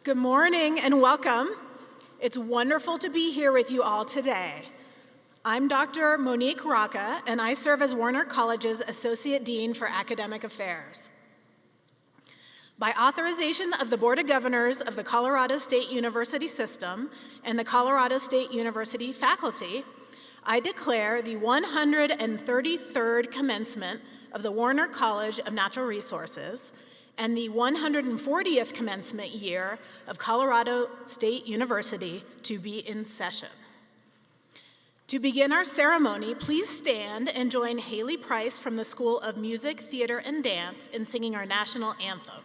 Good morning and welcome. It's wonderful to be here with you all today. I'm Dr. Monique Rocca, and I serve as Warner College's Associate Dean for Academic Affairs. By authorization of the Board of Governors of the Colorado State University System and the Colorado State University faculty, I declare the 133rd commencement of the Warner College of Natural Resources and the 140th commencement year of Colorado State University to be in session. To begin our ceremony, please stand and join Haley Price from the School of Music, Theater, and Dance in singing our national anthem.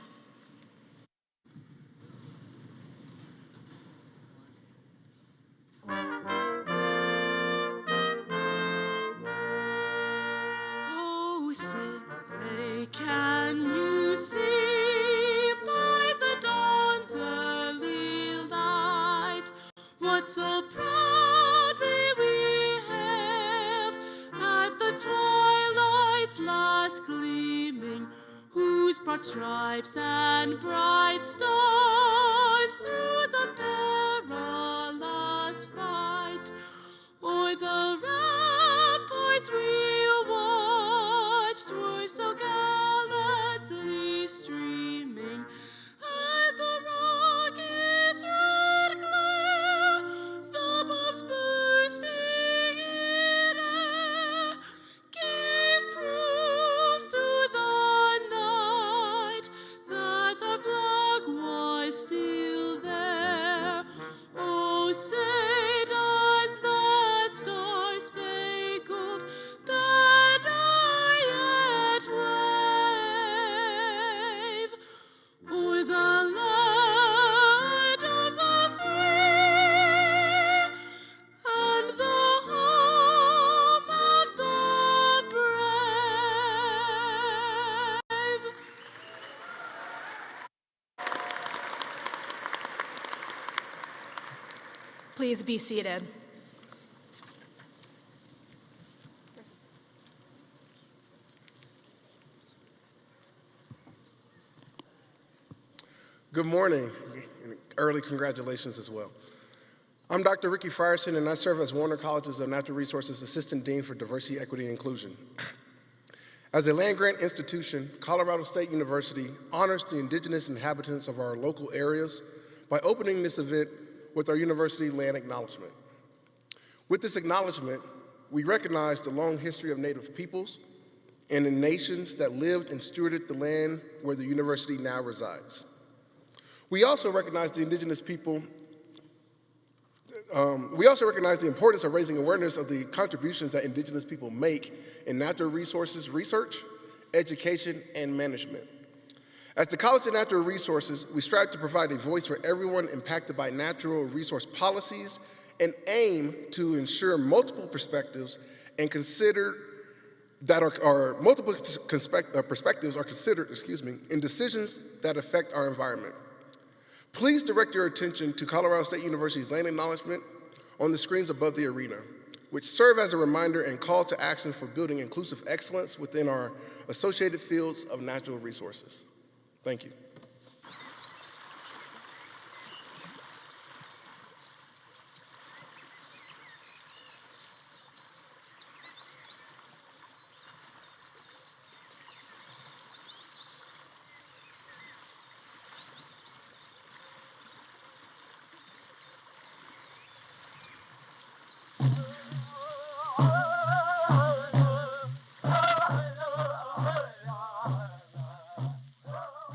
Oh, say, can you see by the dawn's early light what so proudly we hailed at the twilight's last gleaming, whose broad stripes and bright stars through the perilous fight o'er the ramparts we watched were so gallantly streaming, and the rocket's red glare, the bombs bursting in air, gave proof through the night that our flag was still there. Oh, say does that star-spangled banner yet wave o'er the land of the free and the home of the brave? Please be seated. Good morning, and early congratulations as well. I'm Dr. Ricky Frierson, and I serve as Warner College's of Natural Resources Assistant Dean for Diversity, Equity, and Inclusion. As a land-grant institution, Colorado State University honors the indigenous inhabitants of our local areas by opening this event with our university land acknowledgement. With this acknowledgement, we recognize the long history of Native peoples and the nations that lived and stewarded the land where the university now resides. We also recognize the indigenous people. We also recognize the importance of raising awareness of the contributions that indigenous people make in natural resources research, education, and management. As the College of Natural Resources, we strive to provide a voice for everyone impacted by natural resource policies and aim to ensure multiple perspectives and consider that multiple perspectives are considered, in decisions that affect our environment. Please direct your attention to Colorado State University's land acknowledgement on the screens above the arena, which serve as a reminder and call to action for building inclusive excellence within our associated fields of natural resources. Thank you.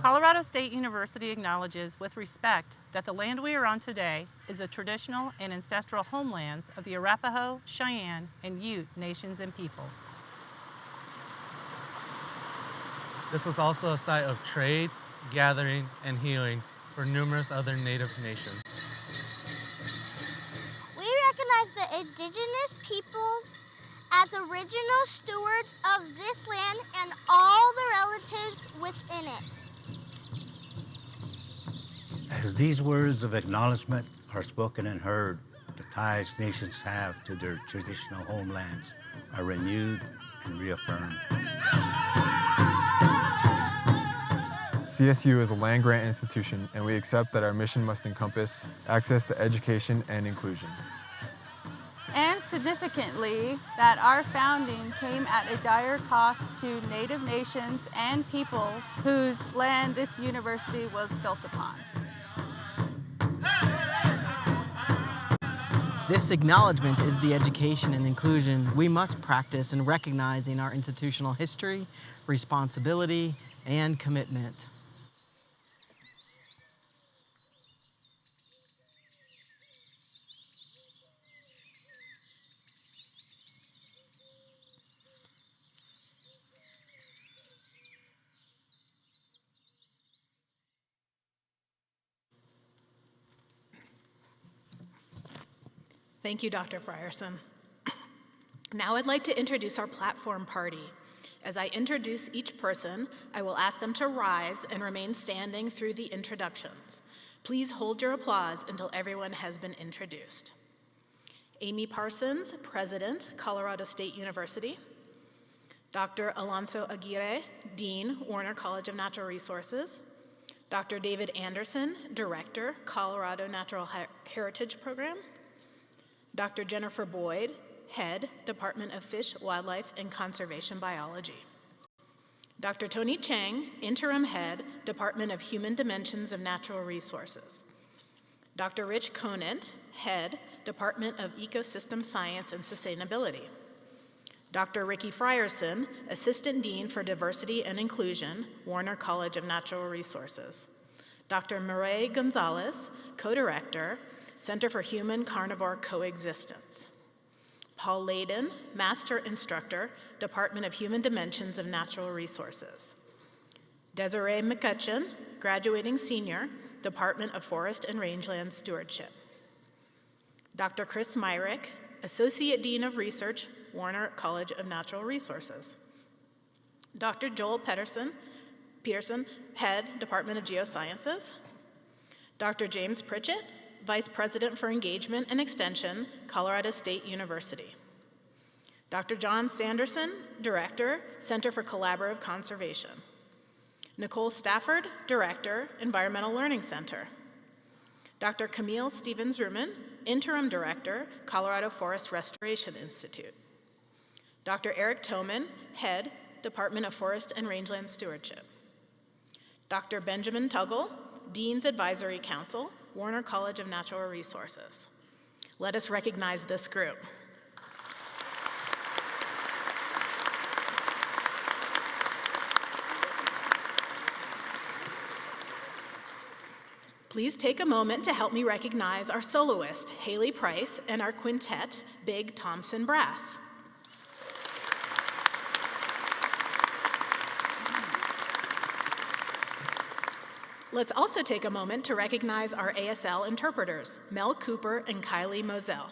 Colorado State University acknowledges with respect that the land we are on today is the traditional and ancestral homelands of the Arapaho, Cheyenne, and Ute nations and peoples. This was also a site of trade, gathering, and healing for numerous other Native nations. We recognize the indigenous peoples as original stewards of this land and all the relatives within it. As these words of acknowledgement are spoken and heard, the ties nations have to their traditional homelands are renewed and reaffirmed. CSU is a land-grant institution, and we accept that our mission must encompass access to education and inclusion. And significantly, that our founding came at a dire cost to Native nations and peoples whose land this university was built upon. This acknowledgement is the education and inclusion we must practice in recognizing our institutional history, responsibility, and commitment. Thank you, Dr. Frierson. Now I'd like to introduce our platform party. As I introduce each person, I will ask them to rise and remain standing through the introductions. Please hold your applause until everyone has been introduced. Amy Parsons, President, Colorado State University. Dr. Alonso Aguirre, Dean, Warner College of Natural Resources. Dr. David Anderson, Director, Colorado Natural Heritage Program. Dr. Jennifer Boyd, Head, Department of Fish, Wildlife, and Conservation Biology. Dr. Tony Chang, Interim Head, Department of Human Dimensions of Natural Resources. Dr. Rich Conant, Head, Department of Ecosystem Science and Sustainability. Dr. Ricky Frierson, Assistant Dean for Diversity and Inclusion, Warner College of Natural Resources. Dr. Mireille Gonzalez, Co-Director, Center for Human-Carnivore Coexistence. Paul Layden, Master Instructor, Department of Human Dimensions of Natural Resources. Desiree McCutcheon, Graduating Senior, Department of Forest and Rangeland Stewardship. Dr. Chris Myrick, Associate Dean of Research, Warner College of Natural Resources. Dr. Joel Peterson, Head, Department of Geosciences. Dr. James Pritchett, Vice President for Engagement and Extension, Colorado State University. Dr. John Sanderson, Director, Center for Collaborative Conservation. Nicole Stafford, Director, Environmental Learning Center. Dr. Camille Stevens-Ruman, Interim Director, Colorado Forest Restoration Institute. Dr. Eric Toman, Head, Department of Forest and Rangeland Stewardship. Dr. Benjamin Tuggle, Dean's Advisory Council, Warner College of Natural Resources. Let us recognize this group. Please take a moment to help me recognize our soloist, Haley Price, and our quintet, Big Thompson Brass. Let's also take a moment to recognize our ASL interpreters, Mel Cooper and Kylie Moselle.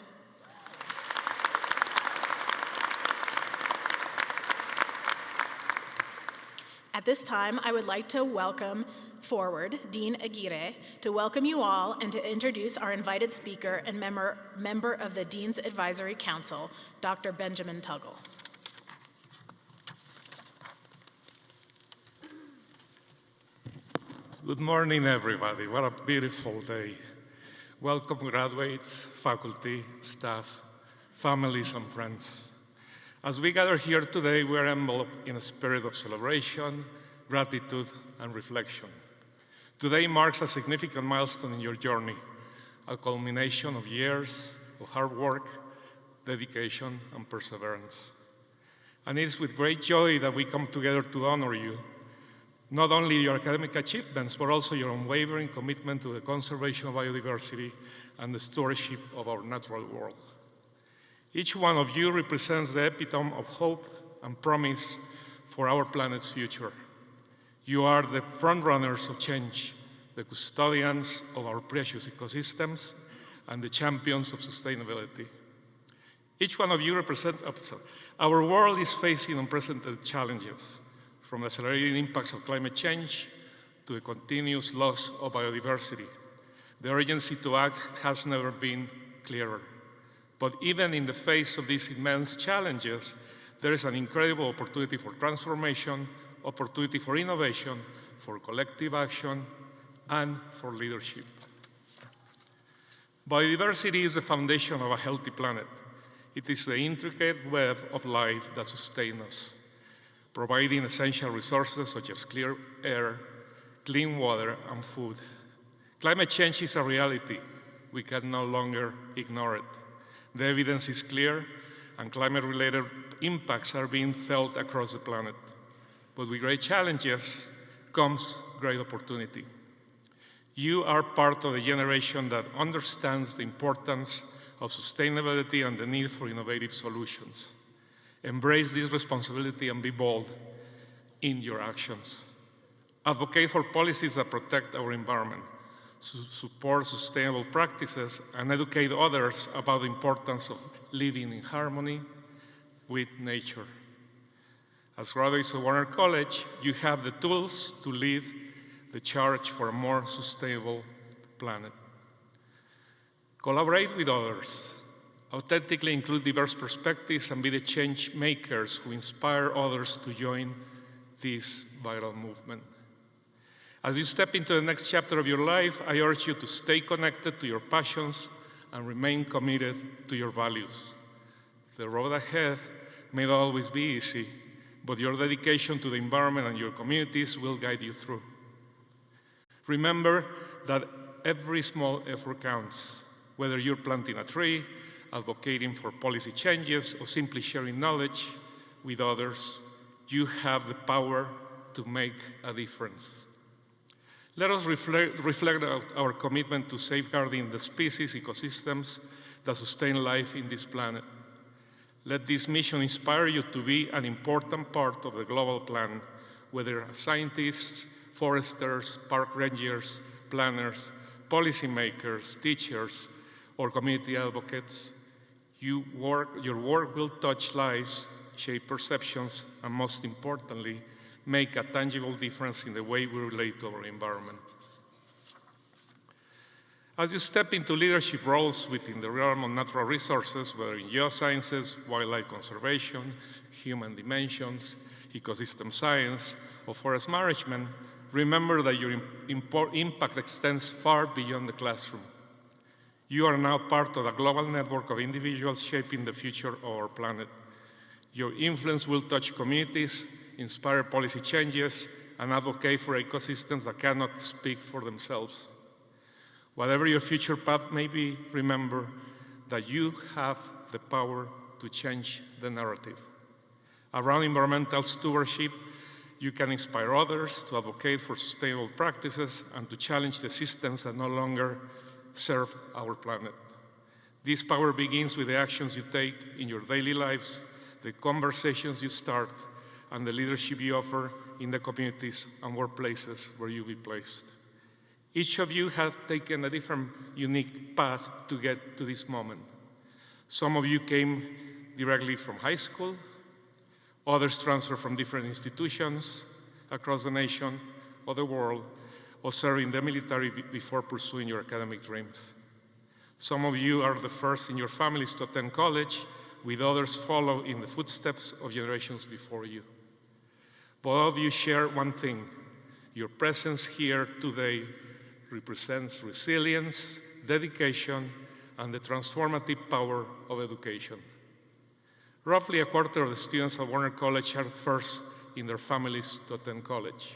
At this time, I would like to welcome forward Dean Aguirre to welcome you all and to introduce our invited speaker and member of the Dean's Advisory Council, Dr. Benjamin Tuggle. Good morning, everybody. What a beautiful day. Welcome, graduates, faculty, staff, families, and friends. As we gather here today, we are enveloped in a spirit of celebration, gratitude, and reflection. Today marks a significant milestone in your journey, a culmination of years of hard work, dedication, and perseverance. And it is with great joy that we come together to honor you, not only your academic achievements, but also your unwavering commitment to the conservation of biodiversity and the stewardship of our natural world. Each one of you represents the epitome of hope and promise for our planet's future. You are the frontrunners of change, the custodians of our precious ecosystems, and the champions of sustainability. Each one of you represents our world is facing unprecedented challenges, from the accelerating impacts of climate change to the continuous loss of biodiversity. The urgency to act has never been clearer. But even in the face of these immense challenges, there is an incredible opportunity for transformation, opportunity for innovation, for collective action, and for leadership. Biodiversity is the foundation of a healthy planet. It is the intricate web of life that sustains us, providing essential resources such as clear air, clean water, and food. Climate change is a reality. We can no longer ignore it. The evidence is clear, and climate-related impacts are being felt across the planet. But with great challenges comes great opportunity. You are part of the generation that understands the importance of sustainability and the need for innovative solutions. Embrace this responsibility and be bold in your actions. Advocate for policies that protect our environment, support sustainable practices, and educate others about the importance of living in harmony with nature. As graduates of Warner College, you have the tools to lead the charge for a more sustainable planet. Collaborate with others. Authentically include diverse perspectives and be the change makers who inspire others to join this vital movement. As you step into the next chapter of your life, I urge you to stay connected to your passions and remain committed to your values. The road ahead may not always be easy, but your dedication to the environment and your communities will guide you through. Remember that every small effort counts, whether you're planting a tree, advocating for policy changes, or simply sharing knowledge with others. You have the power to make a difference. Let us reflect our commitment to safeguarding the species, ecosystems that sustain life in this planet. Let this mission inspire you to be an important part of the global plan, whether as scientists, foresters, park rangers, planners, policymakers, teachers, or community advocates. Your work will touch lives, shape perceptions, and most importantly, make a tangible difference in the way we relate to our environment. As you step into leadership roles within the realm of natural resources, whether in geosciences, wildlife conservation, human dimensions, ecosystem science, or forest management, remember that your impact extends far beyond the classroom. You are now part of a global network of individuals shaping the future of our planet. Your influence will touch communities, inspire policy changes, and advocate for ecosystems that cannot speak for themselves. Whatever your future path may be, remember that you have the power to change the narrative. Around environmental stewardship, you can inspire others to advocate for sustainable practices and to challenge the systems that no longer serve our planet. This power begins with the actions you take in your daily lives, the conversations you start, and the leadership you offer in the communities and workplaces where you be placed. Each of you has taken a different, unique path to get to this moment. Some of you came directly from high school, others transferred from different institutions across the nation or the world, or serving the military before pursuing your academic dreams. Some of you are the first in your families to attend college, with others follow in the footsteps of generations before you. But all of you share one thing: your presence here today represents resilience, dedication, and the transformative power of education. Roughly a quarter of the students at Warner College are first in their families to attend college.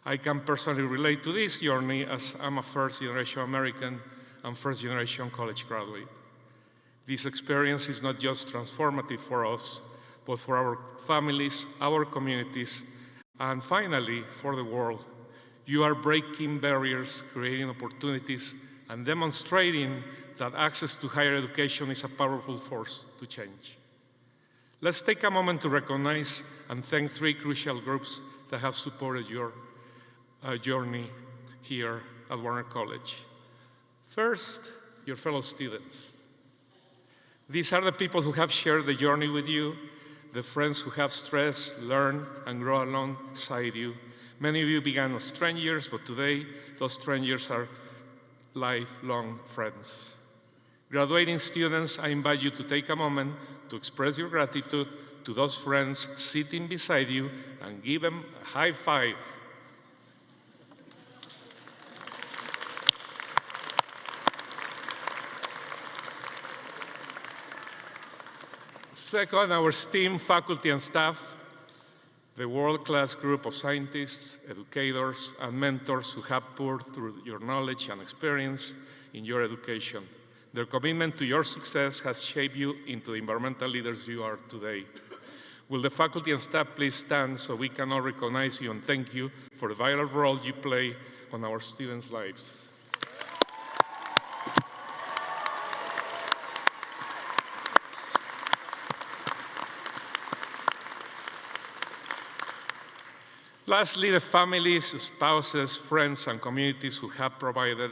I can personally relate to this journey as I'm a first-generation American and first-generation college graduate. This experience is not just transformative for us, but for our families, our communities, and finally, for the world. You are breaking barriers, creating opportunities, and demonstrating that access to higher education is a powerful force to change. Let's take a moment to recognize and thank three crucial groups that have supported your journey here at Warner College. First, your fellow students. These are the people who have shared the journey with you, the friends who have stressed, learned, and grown alongside you. Many of you began as strangers, but today those strangers are lifelong friends. Graduating students, I invite you to take a moment to express your gratitude to those friends sitting beside you and give them a high five. Second, our esteemed faculty and staff, the world-class group of scientists, educators, and mentors who have poured through your knowledge and experience in your education. Their commitment to your success has shaped you into the environmental leaders you are today. Will the faculty and staff please stand so we can all recognize you and thank you for the vital role you play on our students' lives. Lastly, the families, spouses, friends, and communities who have provided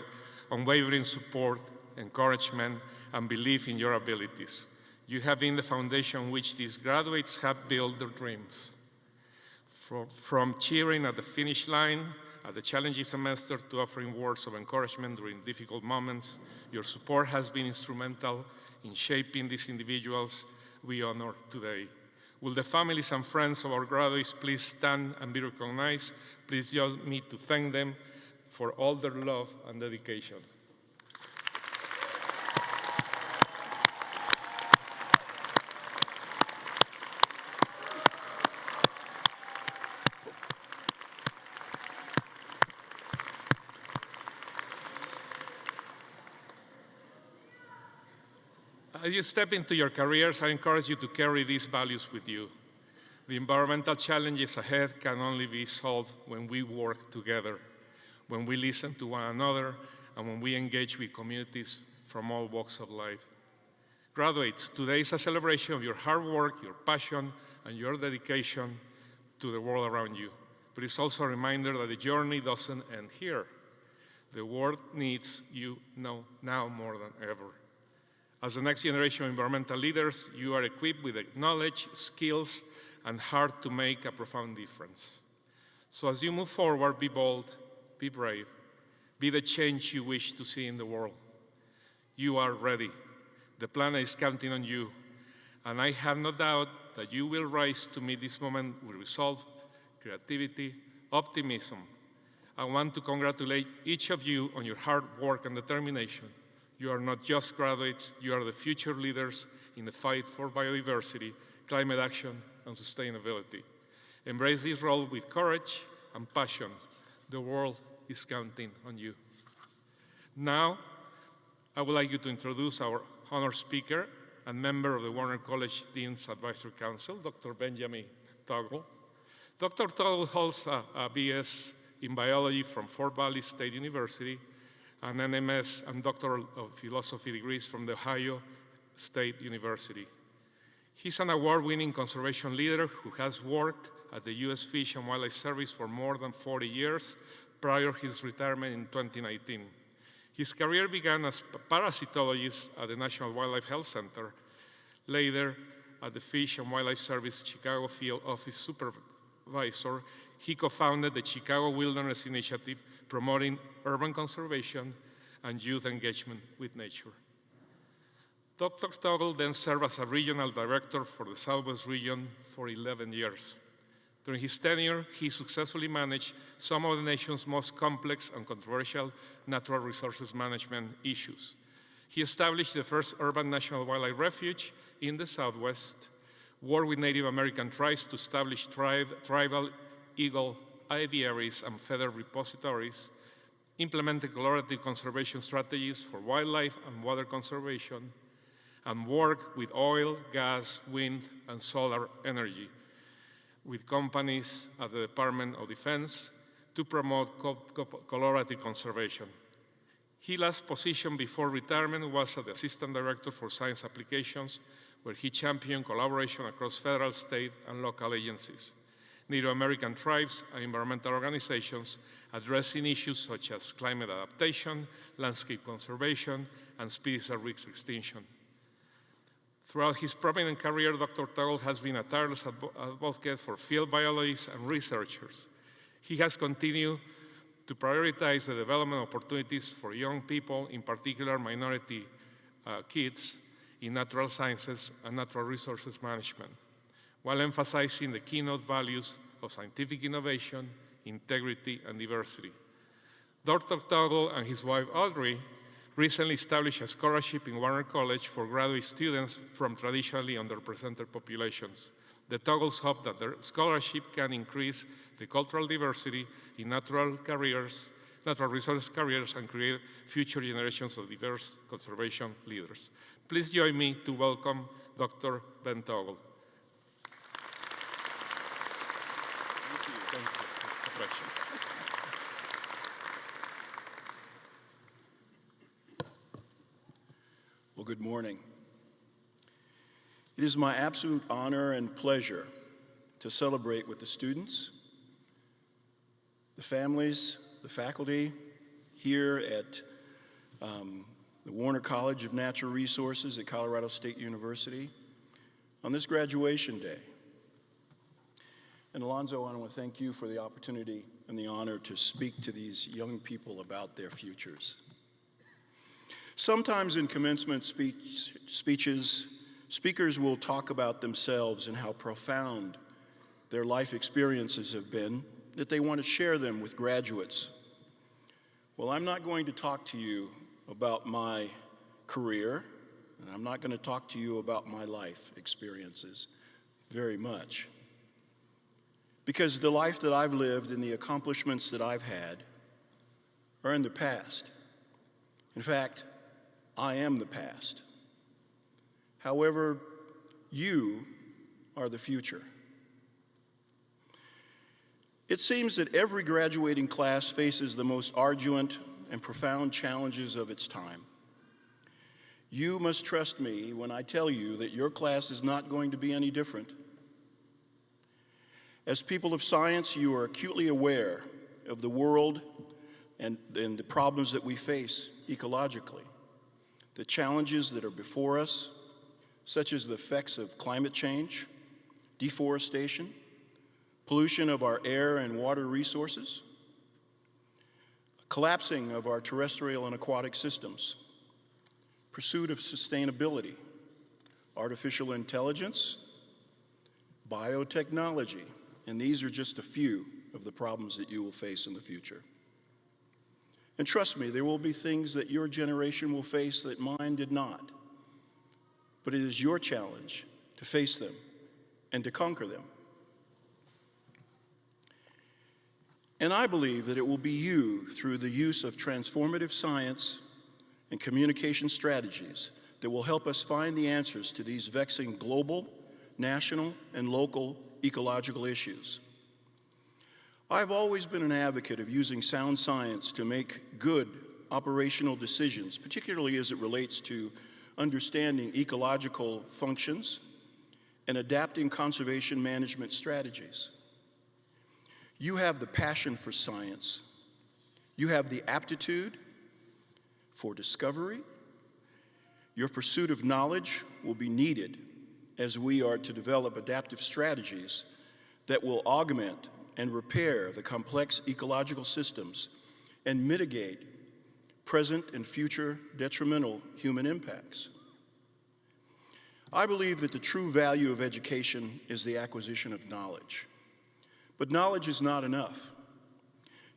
unwavering support, encouragement, and belief in your abilities. You have been the foundation on which these graduates have built their dreams. From cheering at the finish line at the challenging semester to offering words of encouragement during difficult moments, your support has been instrumental in shaping these individuals we honor today. Will the families and friends of our graduates please stand and be recognized? Please join me to thank them for all their love and dedication. As you step into your careers, I encourage you to carry these values with you. The environmental challenges ahead can only be solved when we work together, when we listen to one another, and when we engage with communities from all walks of life. Graduates, today is a celebration of your hard work, your passion, and your dedication to the world around you. But it's also a reminder that the journey doesn't end here. The world needs you now more than ever. As the next generation of environmental leaders, you are equipped with the knowledge, skills, and heart to make a profound difference. So as you move forward, be bold, be brave, be the change you wish to see in the world. You are ready. The planet is counting on you, and I have no doubt that you will rise to meet this moment with resolve, creativity, optimism. I want to congratulate each of you on your hard work and determination. You are not just graduates, you are the future leaders in the fight for biodiversity, climate action, and sustainability. Embrace this role with courage and passion. The world is counting on you. Now, I would like you to introduce our honored speaker and member of the Warner College Dean's Advisory Council, Dr. Benjamin Toggle. Dr. Toggle holds a BS in biology from Fort Valley State University, an NMS and Doctor of Philosophy degrees from the Ohio State University. He's an award-winning conservation leader who has worked at the U.S. Fish and Wildlife Service for more than 40 years prior to his retirement in 2019. His career began as a parasitologist at the National Wildlife Health Center, later at the Fish and Wildlife Service Chicago Field Office Supervisor. He co-founded the Chicago Wilderness Initiative, promoting urban conservation and youth engagement with nature. Dr. Toggle then served as a regional director for the Southwest region for 11 years. During his tenure, he successfully managed some of the nation's most complex and controversial natural resources management issues. He established the first urban national wildlife refuge in the Southwest, worked with Native American tribes to establish tribal eagle aviaries and feather repositories, implemented collaborative conservation strategies for wildlife and water conservation, and worked with oil, gas, wind, and solar energy with companies at the Department of Defense to promote collaborative conservation. His last position before retirement was as the Assistant Director for Science Applications, where he championed collaboration across federal, state, and local agencies, Native American tribes, and environmental organizations addressing issues such as climate adaptation, landscape conservation, and species at risk extinction. Throughout his prominent career, Dr. Toggle has been a tireless advocate for field biologists and researchers. He has continued to prioritize the development opportunities for young people, in particular minority kids, in natural sciences and natural resources management, while emphasizing the Keynote values of scientific innovation, integrity, and diversity. Dr. Toggle and his wife, Audrey, recently established a scholarship in Warner College for graduate students from traditionally underrepresented populations. The Toggles hope that their scholarship can increase the cultural diversity in natural resource careers, and create future generations of diverse conservation leaders. Please join me to welcome Dr. Ben Toggle. Thank you. It's a pleasure. Well, good morning. It is my absolute honor and pleasure to celebrate with the students, the families, the faculty here at the Warner College of Natural Resources at Colorado State University on this graduation day. And Alonzo, I want to thank you for the opportunity and the honor to speak to these young people about their futures. Sometimes in commencement speeches, speakers will talk about themselves and how profound their life experiences have been, that they want to share them with graduates. Well, I'm not going to talk to you about my career, and I'm not going to talk to you about my life experiences very much. Because the life that I've lived and the accomplishments that I've had are in the past. In fact, I am the past. However, you are the future. It seems that every graduating class faces the most arduous and profound challenges of its time. You must trust me when I tell you that your class is not going to be any different. As people of science, you are acutely aware of the world and the problems that we face ecologically, the challenges that are before us, such as the effects of climate change, deforestation, pollution of our air and water resources, collapsing of our terrestrial and aquatic systems, pursuit of sustainability, artificial intelligence, biotechnology, and these are just a few of the problems that you will face in the future. And trust me, there will be things that your generation will face that mine did not. But it is your challenge to face them and to conquer them. And I believe that it will be you, through the use of transformative science and communication strategies, that will help us find the answers to these vexing global, national, and local ecological issues. I've always been an advocate of using sound science to make good operational decisions, particularly as it relates to understanding ecological functions and adapting conservation management strategies. You have the passion for science. You have the aptitude for discovery. Your pursuit of knowledge will be needed as we are to develop adaptive strategies that will augment and repair the complex ecological systems and mitigate present and future detrimental human impacts. I believe that the true value of education is the acquisition of knowledge. But knowledge is not enough.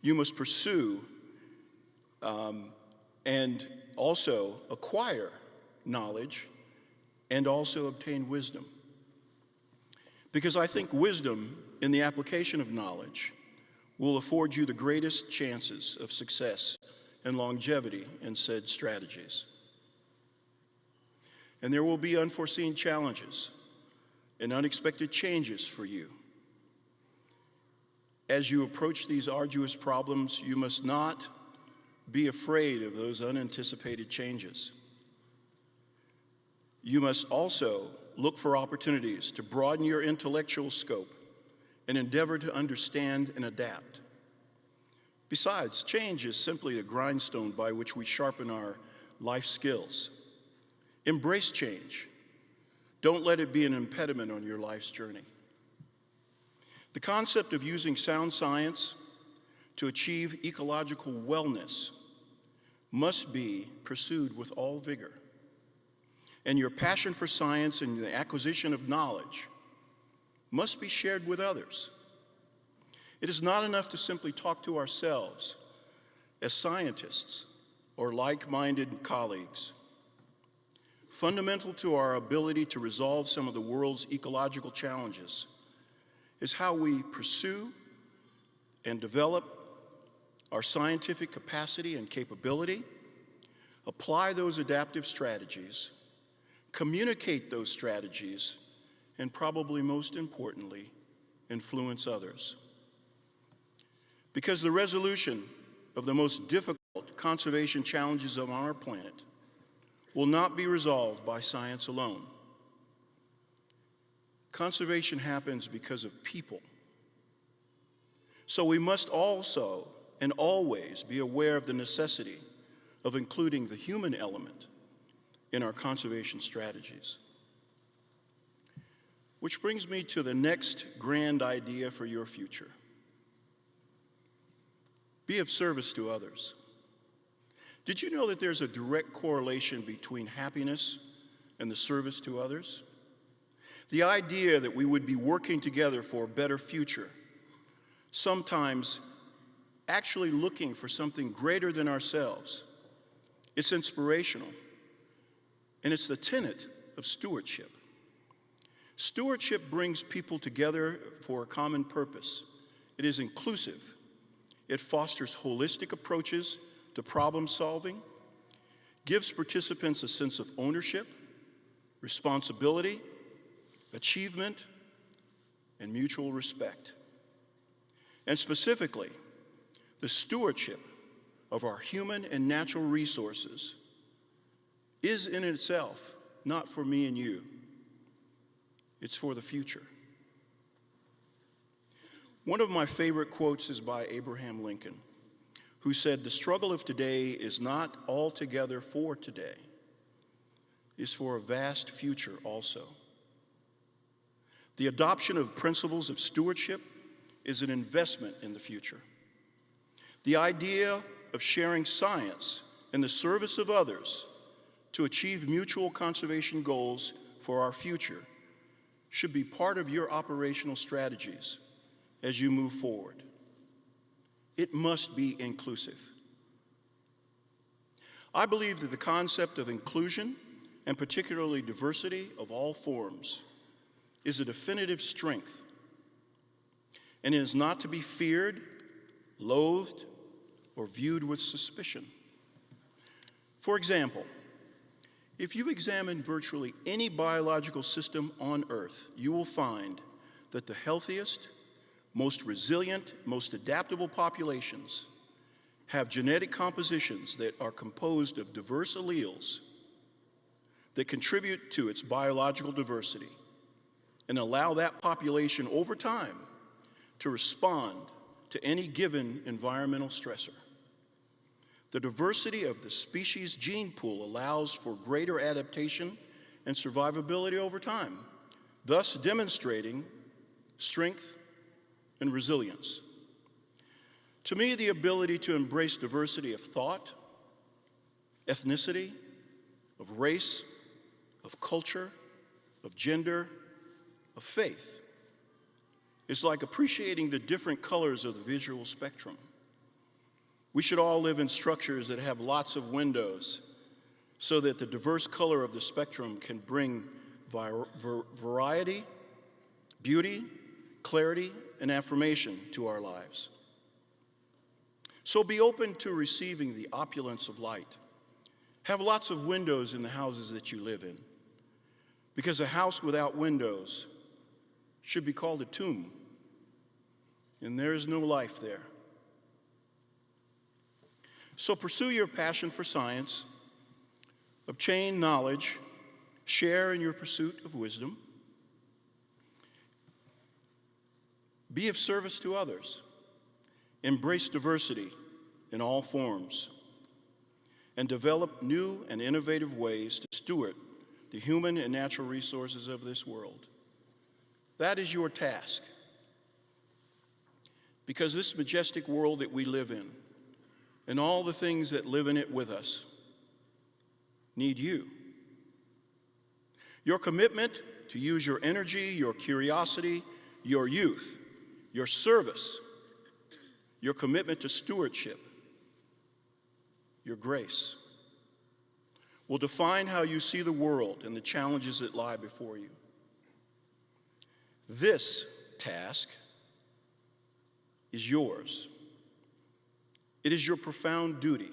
You must pursue and also acquire knowledge and also obtain wisdom. Because I think wisdom in the application of knowledge will afford you the greatest chances of success and longevity in said strategies. And there will be unforeseen challenges and unexpected changes for you. As you approach these arduous problems, you must not be afraid of those unanticipated changes. You must also look for opportunities to broaden your intellectual scope and endeavor to understand and adapt. Besides, change is simply a grindstone by which we sharpen our life skills. Embrace change. Don't let it be an impediment on your life's journey. The concept of using sound science to achieve ecological wellness must be pursued with all vigor. And your passion for science and the acquisition of knowledge must be shared with others. It is not enough to simply talk to ourselves as scientists or like-minded colleagues. Fundamental to our ability to resolve some of the world's ecological challenges is how we pursue and develop our scientific capacity and capability, apply those adaptive strategies, communicate those strategies, and probably most importantly, influence others. Because the resolution of the most difficult conservation challenges on our planet will not be resolved by science alone. Conservation happens because of people. So we must also and always be aware of the necessity of including the human element in our conservation strategies. Which brings me to the next grand idea for your future. Be of service to others. Did you know that there's a direct correlation between happiness and the service to others? The idea that we would be working together for a better future, sometimes actually looking for something greater than ourselves, it's inspirational, and it's the tenet of stewardship. Stewardship brings people together for a common purpose. It is inclusive. It fosters holistic approaches to problem solving, gives participants a sense of ownership, responsibility, achievement, and mutual respect. And specifically, the stewardship of our human and natural resources is in itself not for me and you. It's for the future. One of my favorite quotes is by Abraham Lincoln, who said, "The struggle of today is not altogether for today. It's for a vast future also." The adoption of principles of stewardship is an investment in the future. The idea of sharing science in the service of others to achieve mutual conservation goals for our future should be part of your operational strategies as you move forward. It must be inclusive. I believe that the concept of inclusion, and particularly diversity of all forms, is a definitive strength, and it is not to be feared, loathed, or viewed with suspicion. For example, if you examine virtually any biological system on Earth, you will find that the healthiest, most resilient, most adaptable populations have genetic compositions that are composed of diverse alleles that contribute to its biological diversity and allow that population over time to respond to any given environmental stressor. The diversity of the species gene pool allows for greater adaptation and survivability over time, thus demonstrating strength and resilience. To me, the ability to embrace diversity of thought, ethnicity, of race, of culture, of gender, of faith is like appreciating the different colors of the visual spectrum. We should all live in structures that have lots of windows so that the diverse color of the spectrum can bring variety, beauty, clarity, and affirmation to our lives. So be open to receiving the opulence of light. Have lots of windows in the houses that you live in, because a house without windows should be called a tomb, and there is no life there. So pursue your passion for science, obtain knowledge, share in your pursuit of wisdom, be of service to others, embrace diversity in all forms, and develop new and innovative ways to steward the human and natural resources of this world. That is your task. Because this majestic world that we live in, and all the things that live in it with us, need you. Your commitment to use your energy, your curiosity, your youth, your service, your commitment to stewardship your grace, will define how you see the world and the challenges that lie before you. This task is yours. It is your profound duty.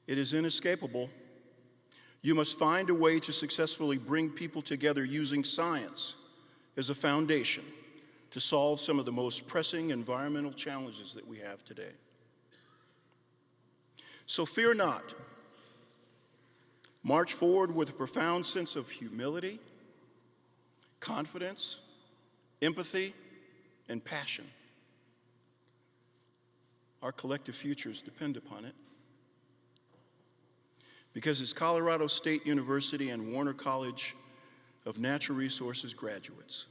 It is inescapable. You must find a way to successfully bring people together using science as a foundation to solve some of the most pressing environmental challenges that we have today. So fear not. March forward with a profound sense of humility, confidence, empathy, and passion. Our collective futures depend upon it. Because as Colorado State University and Warner College of Natural Resources graduates,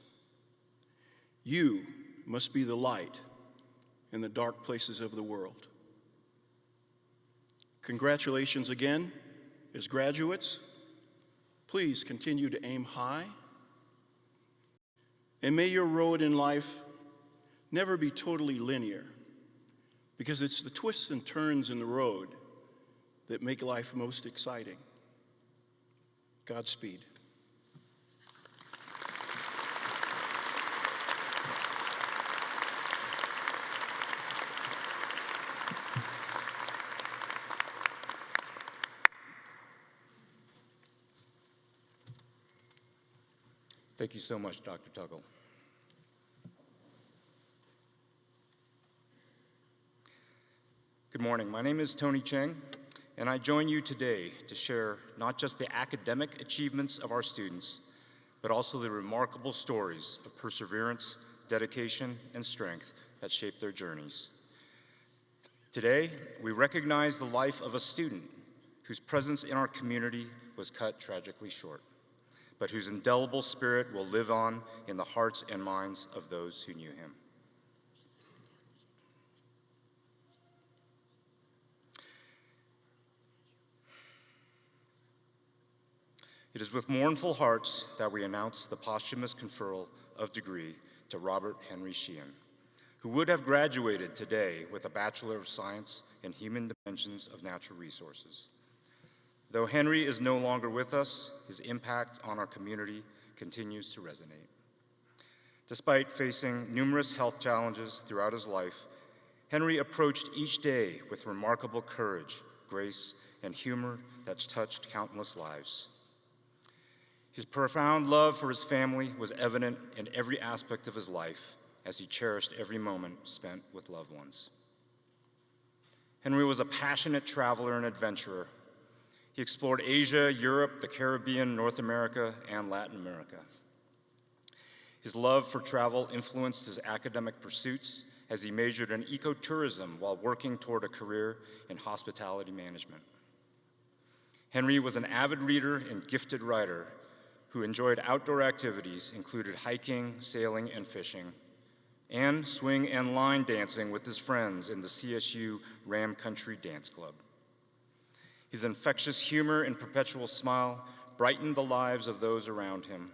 you must be the light in the dark places of the world. Congratulations again. As graduates, please continue to aim high, and may your road in life never be totally linear, because it's the twists and turns in the road that make life most exciting. Godspeed. Thank you so much, Dr. Tuggle. Good morning. My name is Tony Cheng, and I join you today to share not just the academic achievements of our students, but also the remarkable stories of perseverance, dedication, and strength that shaped their journeys. Today, we recognize the life of a student whose presence in our community was cut tragically short, but whose indelible spirit will live on in the hearts and minds of those who knew him. It is with mournful hearts that we announce the posthumous conferral of degree to Robert Henry Sheehan, who would have graduated today with a Bachelor of Science in Human Dimensions of Natural Resources. Though Henry is no longer with us, his impact on our community continues to resonate. Despite facing numerous health challenges throughout his life, Henry approached each day with remarkable courage, grace, and humor that's touched countless lives. His profound love for his family was evident in every aspect of his life as he cherished every moment spent with loved ones. Henry was a passionate traveler and adventurer. He explored Asia, Europe, the Caribbean, North America, and Latin America. His love for travel influenced his academic pursuits as he majored in ecotourism while working toward a career in hospitality management. Henry was an avid reader and gifted writer who enjoyed outdoor activities, included hiking, sailing, and fishing, and swing and line dancing with his friends in the CSU Ram Country Dance Club. His infectious humor and perpetual smile brightened the lives of those around him.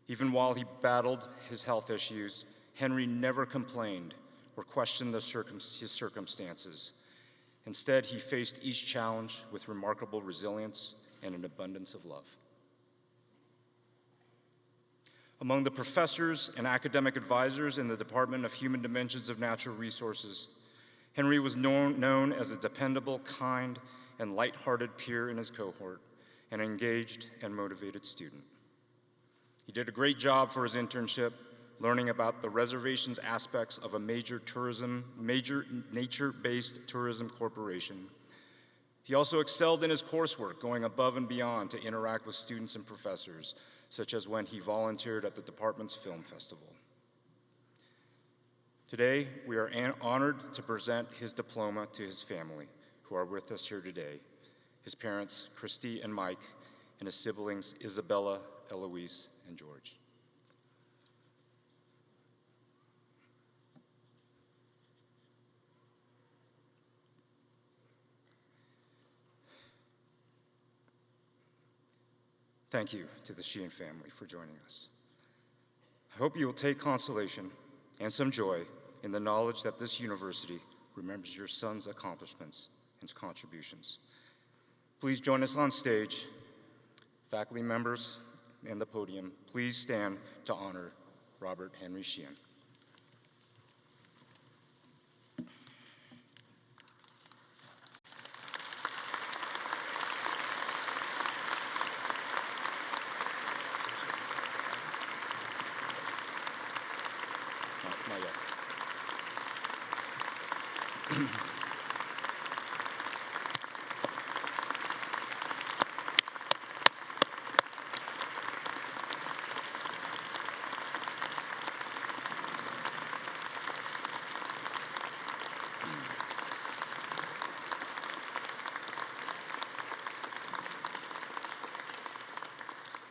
Even while he battled his health issues, Henry never complained or questioned his circumstances. Instead, he faced each challenge with remarkable resilience and an abundance of love. Among the professors and academic advisors in the Department of Human Dimensions of Natural Resources, Henry was known as a dependable, kind, and lighthearted peer in his cohort, an engaged and motivated student. He did a great job for his internship, learning about the reservation's aspects of a major nature-based tourism corporation. He also excelled in his coursework, going above and beyond to interact with students and professors, such as when he volunteered at the department's film festival. Today, we are honored to present his diploma to his family, who are with us here today, his parents, Christy and Mike, and his siblings, Isabella, Eloise, and George. Thank you to the Sheehan family for joining us. I hope you will take consolation and some joy in the knowledge that this university remembers your son's accomplishments and contributions. Please join us on stage. Faculty members and the podium, please stand to honor Robert Henry Sheehan. Not yet.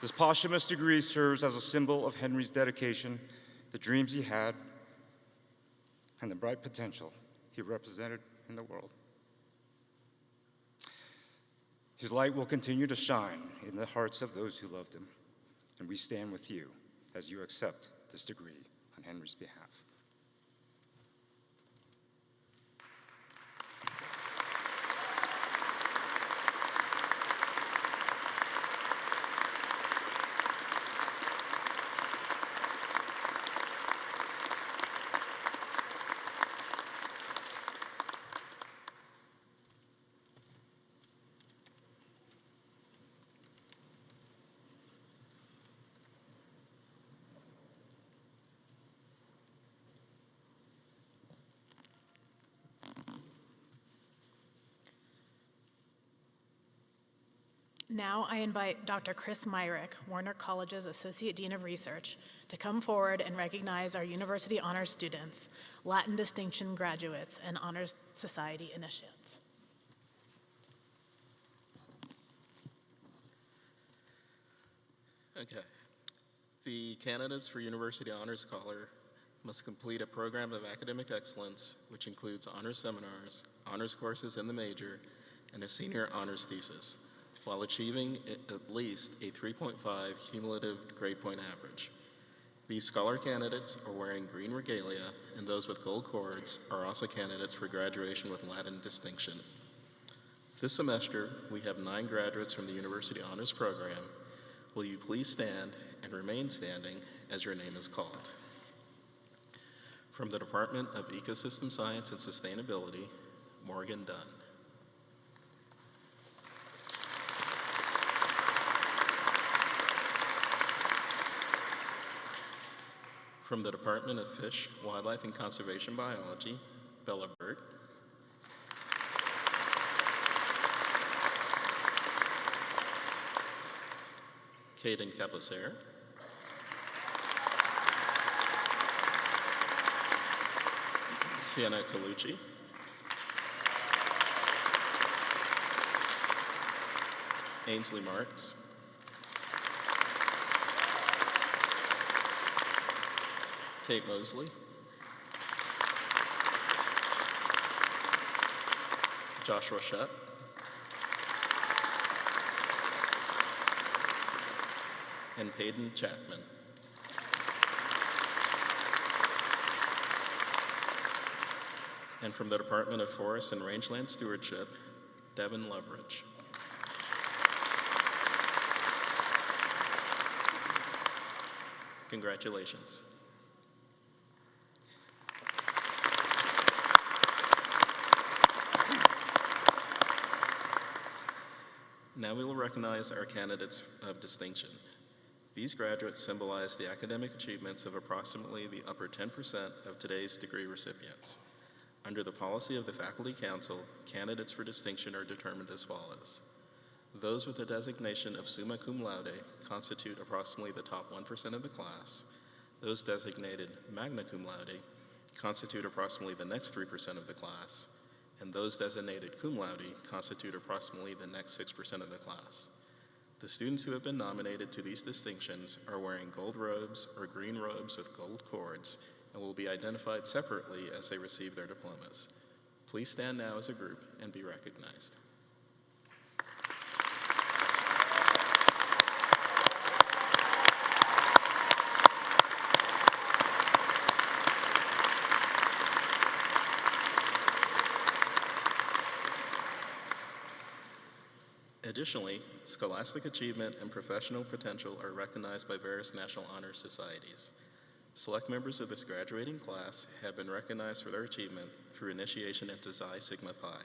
This posthumous degree serves as a symbol of Henry's dedication, the dreams he had, and the bright potential he represented in the world. His light will continue to shine in the hearts of those who loved him, and we stand with you as you accept this degree on Henry's behalf. Now I invite Dr. Chris Myrick, Warner College's Associate Dean of Research, to come forward and recognize our University Honors students, Latin Distinction graduates, and Honors Society initiates. Okay. The candidates for University Honors Scholar must complete a program of academic excellence, which includes honors seminars, honors courses in the major, and a senior honors thesis, while achieving at least a 3.5 cumulative grade point average. These scholar candidates are wearing green regalia, and those with gold cords are also candidates for graduation with Latin distinction. This semester, we have 9 graduates from the University Honors Program. Will you please stand and remain standing as your name is called? From the Department of Ecosystem Science and Sustainability, Morgan Dunn. From the Department of Fish, Wildlife, and Conservation Biology, Bella Burt. Caden Caposer. Sienna Colucci. Ainsley Marks. Kate Mosley. Joshua Shutt. And Peyton Chapman. And from the Department of Forest and Rangeland Stewardship, Devin Loveridge. Congratulations. Now we will recognize our candidates of distinction. These graduates symbolize the academic achievements of approximately the upper 10% of today's degree recipients. Under the policy of the Faculty Council, candidates for distinction are determined as follows. Those with the designation of summa cum laude constitute approximately the top 1% of the class. Those designated magna cum laude constitute approximately the next 3% of the class. And those designated cum laude constitute approximately the next 6% of the class. The students who have been nominated to these distinctions are wearing gold robes or green robes with gold cords and will be identified separately as they receive their diplomas. Please stand now as a group and be recognized. Additionally, scholastic achievement and professional potential are recognized by various national honor societies. Select members of this graduating class have been recognized for their achievement through initiation into Xi Sigma Pi.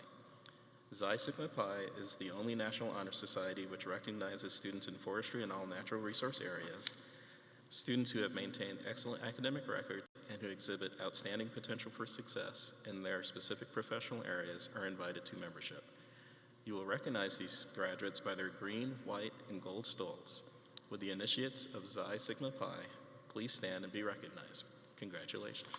Xi Sigma Pi is the only national honor society which recognizes students in forestry and all natural resource areas. Students who have maintained excellent academic records and who exhibit outstanding potential for success in their specific professional areas are invited to membership. You will recognize these graduates by their green, white, and gold stoles. With the initiates of Xi Sigma Pi, please stand and be recognized. Congratulations.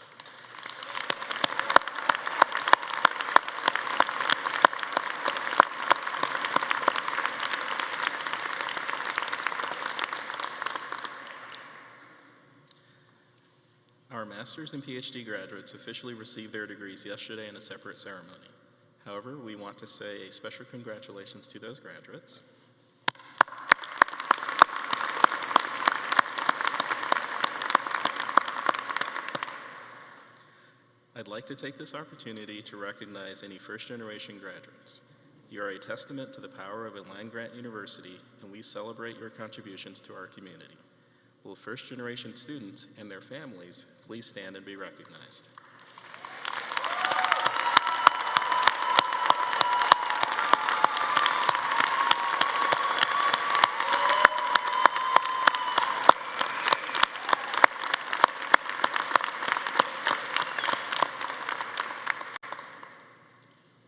Our master's and PhD graduates officially received their degrees yesterday in a separate ceremony. However, we want to say a special congratulations to those graduates. I'd like to take this opportunity to recognize any first-generation graduates. You are a testament to the power of a land-grant university, and we celebrate your contributions to our community. Will first-generation students and their families please stand and be recognized?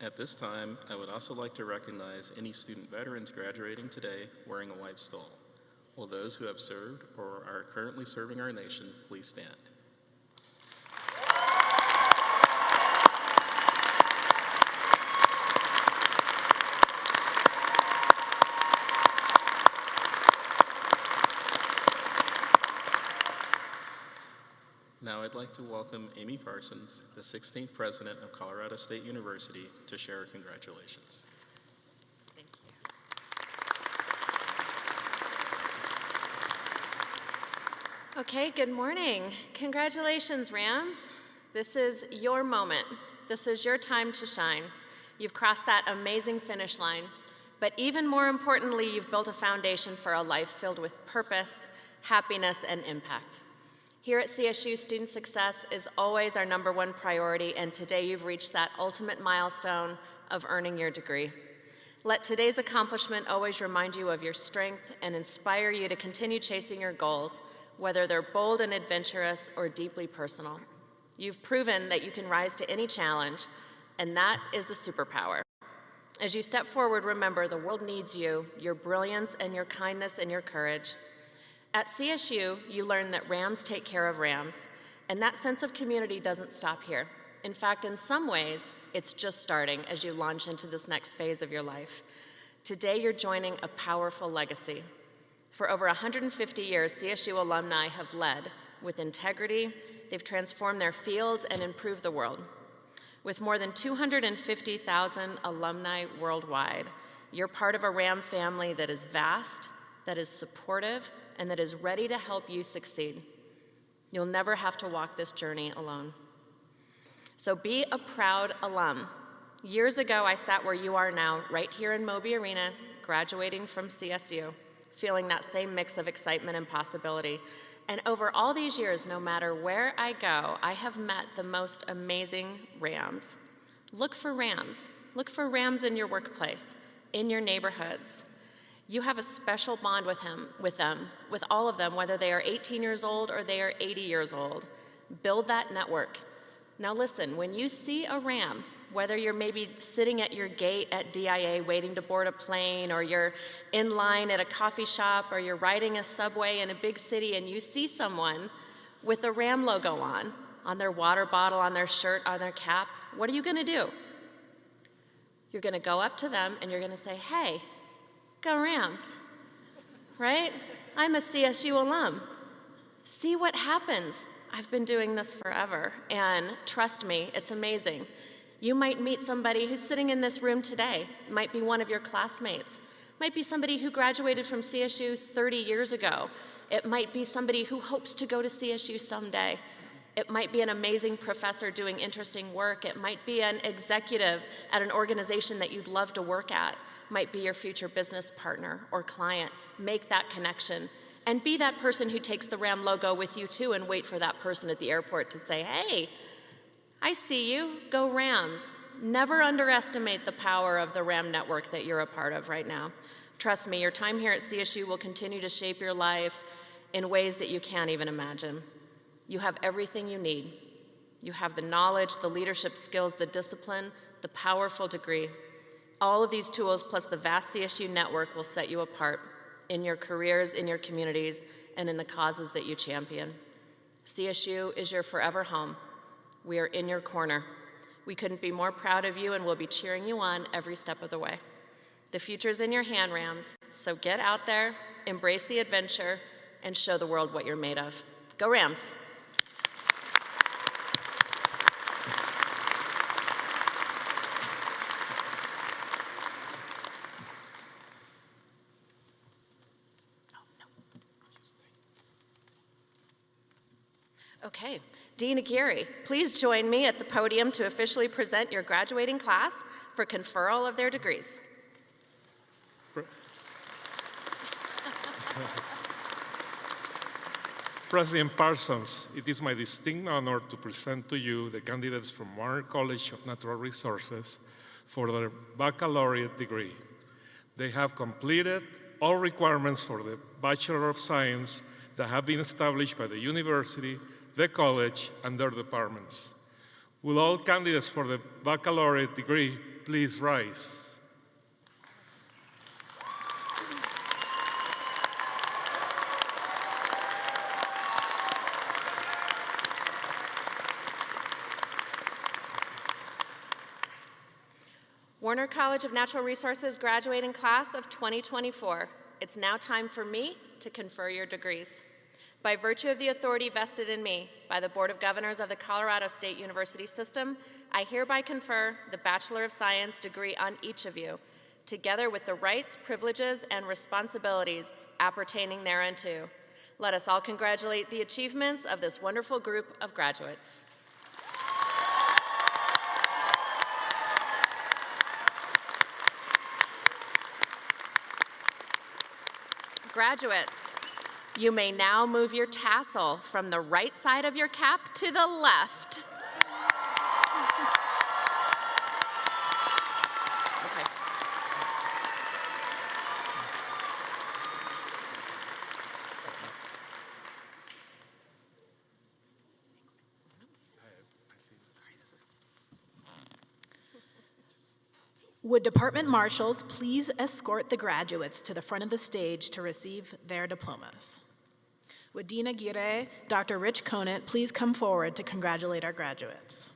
At this time, I would also like to recognize any student veterans graduating today wearing a white stole. Will those who have served or are currently serving our nation please stand? Now I'd like to welcome Amy Parsons, the 16th president of Colorado State University, to share her congratulations. Thank you. Okay, good morning. Congratulations, Rams. This is your moment. This is your time to shine. You've crossed that amazing finish line. But even more importantly, you've built a foundation for a life filled with purpose, happiness, and impact. Here at CSU, student success is always our #1 priority, and today you've reached that ultimate milestone of earning your degree. Let today's accomplishment always remind you of your strength and inspire you to continue chasing your goals, whether they're bold and adventurous or deeply personal. You've proven that you can rise to any challenge, and that is a superpower. As you step forward, remember the world needs you, your brilliance and your kindness and your courage. At CSU, you learn that Rams take care of Rams, and that sense of community doesn't stop here. In fact, in some ways, it's just starting as you launch into this next phase of your life. Today, you're joining a powerful legacy. For over 150 years, CSU alumni have led with integrity. They've transformed their fields and improved the world. With more than 250,000 alumni worldwide, you're part of a Ram family that is vast, that is supportive, and that is ready to help you succeed. You'll never have to walk this journey alone. So be a proud alum. Years ago, I sat where you are now, right here in Moby Arena, graduating from CSU, feeling that same mix of excitement and possibility. And over all these years, no matter where I go, I have met the most amazing Rams. Look for Rams. Look for Rams in your workplace, in your neighborhoods. You have a special bond with all of them, whether they are 18 years old or they are 80 years old. Build that network. Now listen, when you see a Ram, whether you're maybe sitting at your gate at DIA waiting to board a plane, or you're in line at a coffee shop, or you're riding a subway in a big city and you see someone with a Ram logo on their water bottle, on their shirt, on their cap, what are you gonna do? You're gonna go up to them and you're gonna say, hey, go Rams, right? I'm a CSU alum. See what happens. I've been doing this forever, and trust me, it's amazing. You might meet somebody who's sitting in this room today. It might be one of your classmates. It might be somebody who graduated from CSU 30 years ago. It might be somebody who hopes to go to CSU someday. It might be an amazing professor doing interesting work. It might be an executive at an organization that you'd love to work at. It might be your future business partner or client. Make that connection. And be that person who takes the RAM logo with you too, and wait for that person at the airport to say, hey, I see you, go Rams. Never underestimate the power of the RAM network that you're a part of right now. Trust me, your time here at CSU will continue to shape your life in ways that you can't even imagine. You have everything you need. You have the knowledge, the leadership skills, the discipline, the powerful degree. All of these tools plus the vast CSU network will set you apart in your careers, in your communities, and in the causes that you champion. CSU is your forever home. We are in your corner. We couldn't be more proud of you, and we'll be cheering you on every step of the way. The future's in your hand, Rams, so get out there, embrace the adventure, and show the world what you're made of. Go Rams! Okay, Dean Aguirre, please join me at the podium to officially present your graduating class for conferral of their degrees. President Parsons, it is my distinct honor to present to you the candidates from Warner College of Natural Resources for their baccalaureate degree. They have completed all requirements for the Bachelor of Science that have been established by the university, the college, and their departments. Will all candidates for the baccalaureate degree please rise? Warner College of Natural Resources graduating class of 2024. It's now time for me to confer your degrees. By virtue of the authority vested in me by the Board of Governors of the Colorado State University System, I hereby confer the Bachelor of Science degree on each of you, together with the rights, privileges, and responsibilities appertaining thereunto. Let us all congratulate the achievements of this wonderful group of graduates. Graduates, you may now move your tassel from the right side of your cap to the left. Okay. Would department marshals please escort the graduates to the front of the stage to receive their diplomas? Would Dean Aguirre, Dr. Rich Conant, please come forward to congratulate our graduates?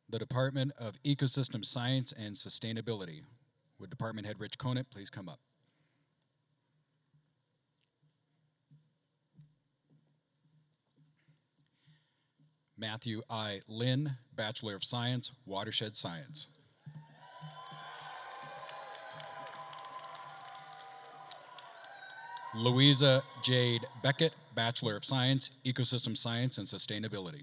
The Department of Ecosystem Science and Sustainability. Would Department Head Rich Conant please come up? Matthew I. Lynn, Bachelor of Science, Watershed Science. Louisa Jade Beckett, Bachelor of Science, Ecosystem Science and Sustainability.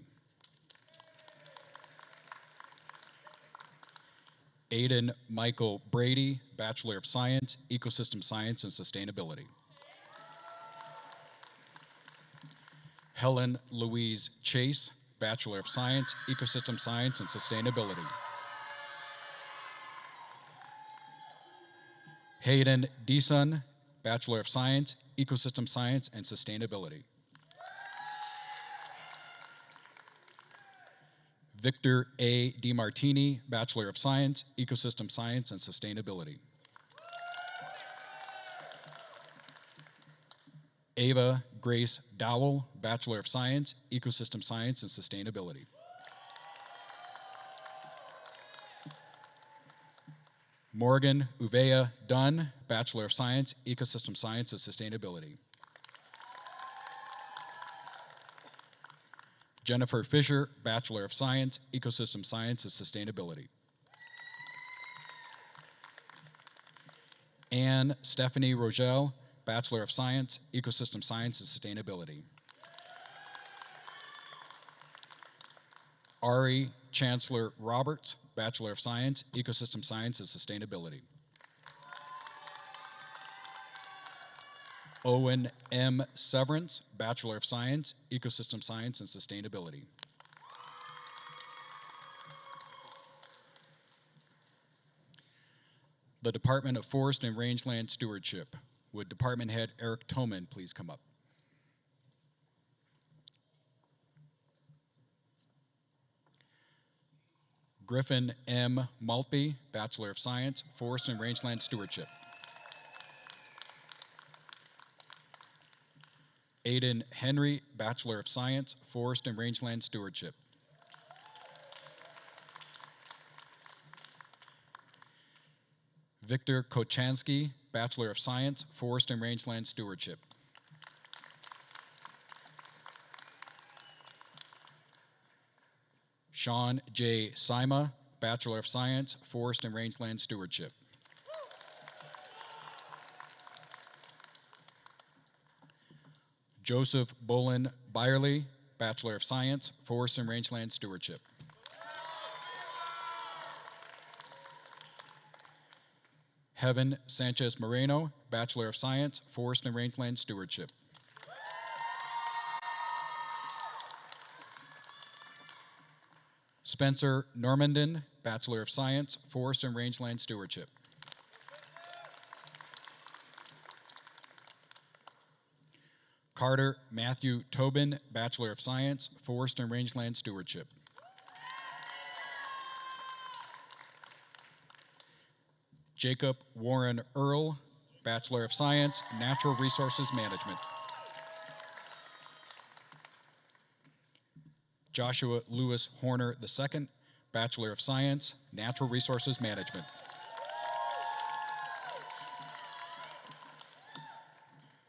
Aiden Michael Brady, Bachelor of Science, Ecosystem Science and Sustainability. Helen Louise Chase, Bachelor of Science, Ecosystem Science and Sustainability. Hayden Deason, Bachelor of Science, Ecosystem Science and Sustainability. Victor A. DiMartini, Bachelor of Science, Ecosystem Science and Sustainability. Ava Grace Dowell, Bachelor of Science, Ecosystem Science and Sustainability. Morgan Uvea Dunn, Bachelor of Science, Ecosystem Science and Sustainability. Jennifer Fisher, Bachelor of Science, Ecosystem Science and Sustainability. Anne Stephanie Rogel, Bachelor of Science, Ecosystem Science and Sustainability. Ari Chancellor Roberts, Bachelor of Science, Ecosystem Science and Sustainability. Owen M. Severance, Bachelor of Science, Ecosystem Science and Sustainability. The Department of Forest and Rangeland Stewardship. Would Department Head Eric Toman please come up? Griffin M. Maltby, Bachelor of Science, Forest and Rangeland Stewardship. Aidan Henry, Bachelor of Science, Forest and Rangeland Stewardship. Victor Kochansky, Bachelor of Science, Forest and Rangeland Stewardship. Sean J. Sima, Bachelor of Science, Forest and Rangeland Stewardship. Joseph Bolin Byerly, Bachelor of Science, Forest and Rangeland Stewardship. Heaven Sanchez Moreno, Bachelor of Science, Forest and Rangeland Stewardship. Spencer Normandin, Bachelor of Science, Forest and Rangeland Stewardship. Carter Matthew Tobin, Bachelor of Science, Forest and Rangeland Stewardship. Jacob Warren Earl, Bachelor of Science, Natural Resources Management. Joshua Lewis Horner II, Bachelor of Science, Natural Resources Management.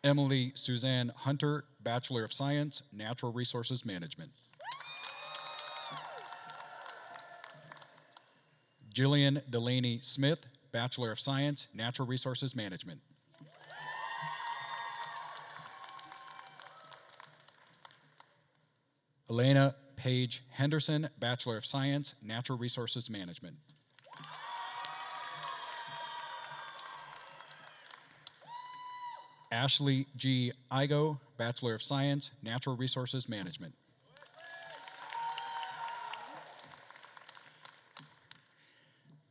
Emily Suzanne Hunter, Bachelor of Science, Natural Resources Management. Jillian Delaney Smith, Bachelor of Science, Natural Resources Management. Elena Page Henderson, Bachelor of Science, Natural Resources Management. Ashley G. Igo, Bachelor of Science, Natural Resources Management.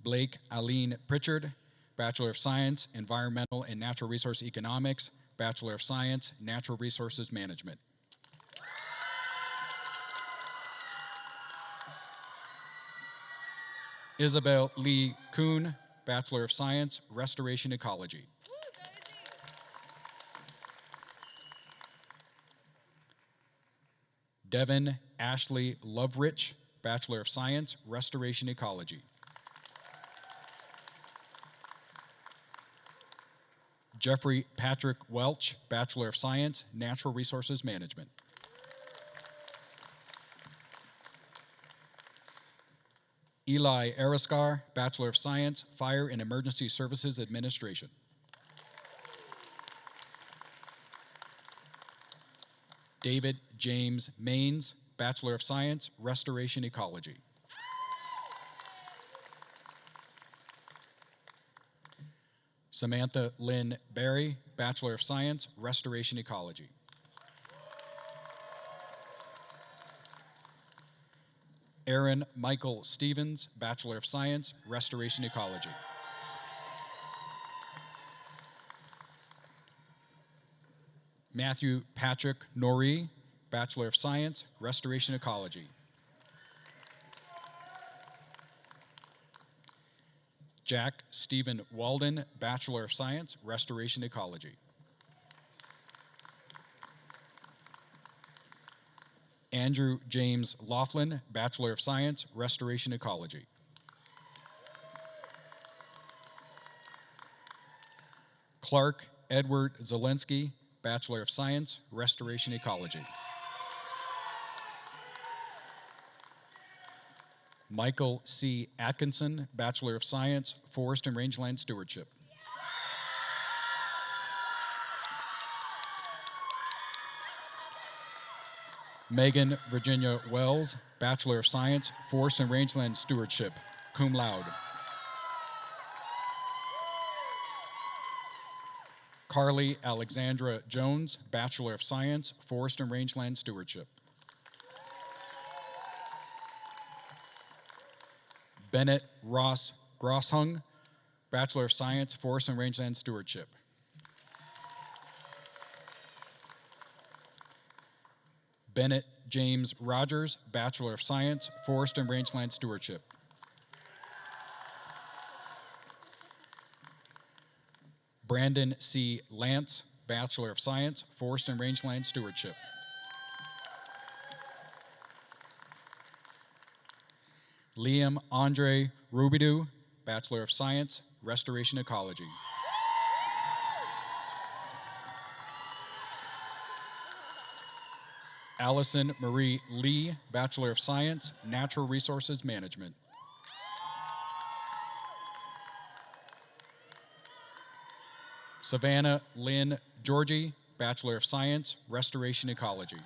Blake Aline Pritchard, Bachelor of Science, Environmental and Natural Resource Economics, Bachelor of Science, Natural Resources Management. Isabel Lee Kuhn, Bachelor of Science, Restoration Ecology. Devin Ashley Lovrich, Bachelor of Science, Restoration Ecology. Jeffrey Patrick Welch, Bachelor of Science, Natural Resources Management. Eli Ariskar, Bachelor of Science, Fire and Emergency Services Administration. David James Maines, Bachelor of Science, Restoration Ecology. Samantha Lynn Barry, Bachelor of Science, Restoration Ecology. Aaron Michael Stevens, Bachelor of Science, Restoration Ecology. Matthew Patrick Norrie, Bachelor of Science, Restoration Ecology. Jack Stephen Walden, Bachelor of Science, Restoration Ecology. Andrew James Laughlin, Bachelor of Science, Restoration Ecology. Clark Edward Zelensky, Bachelor of Science, Restoration Ecology. Michael C. Atkinson, Bachelor of Science, Forest and Rangeland Stewardship. Megan Virginia Wells, Bachelor of Science, Forest and Rangeland Stewardship, cum laude. Carly Alexandra Jones, Bachelor of Science, Forest and Rangeland Stewardship. Bennett Ross Grosshung, Bachelor of Science, Forest and Rangeland Stewardship. Bennett James Rogers, Bachelor of Science, Forest and Rangeland Stewardship. Brandon C. Lance, Bachelor of Science, Forest and Rangeland Stewardship. Liam Andre Rubidoux, Bachelor of Science, Restoration Ecology. Allison Marie Lee, Bachelor of Science, Natural Resources Management. Savannah Lynn Georgie, Bachelor of Science, Restoration Ecology.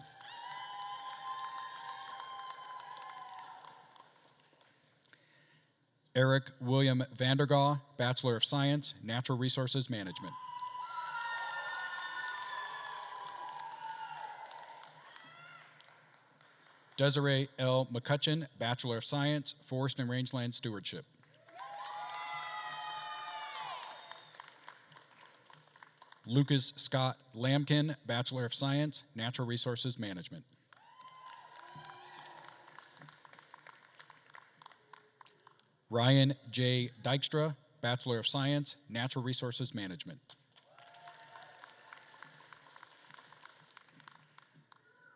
Eric William Vandergaw, Bachelor of Science, Natural Resources Management. Desiree L. McCutcheon, Bachelor of Science, Forest and Rangeland Stewardship. Lucas Scott Lamkin, Bachelor of Science, Natural Resources Management. Ryan J. Dykstra, Bachelor of Science, Natural Resources Management.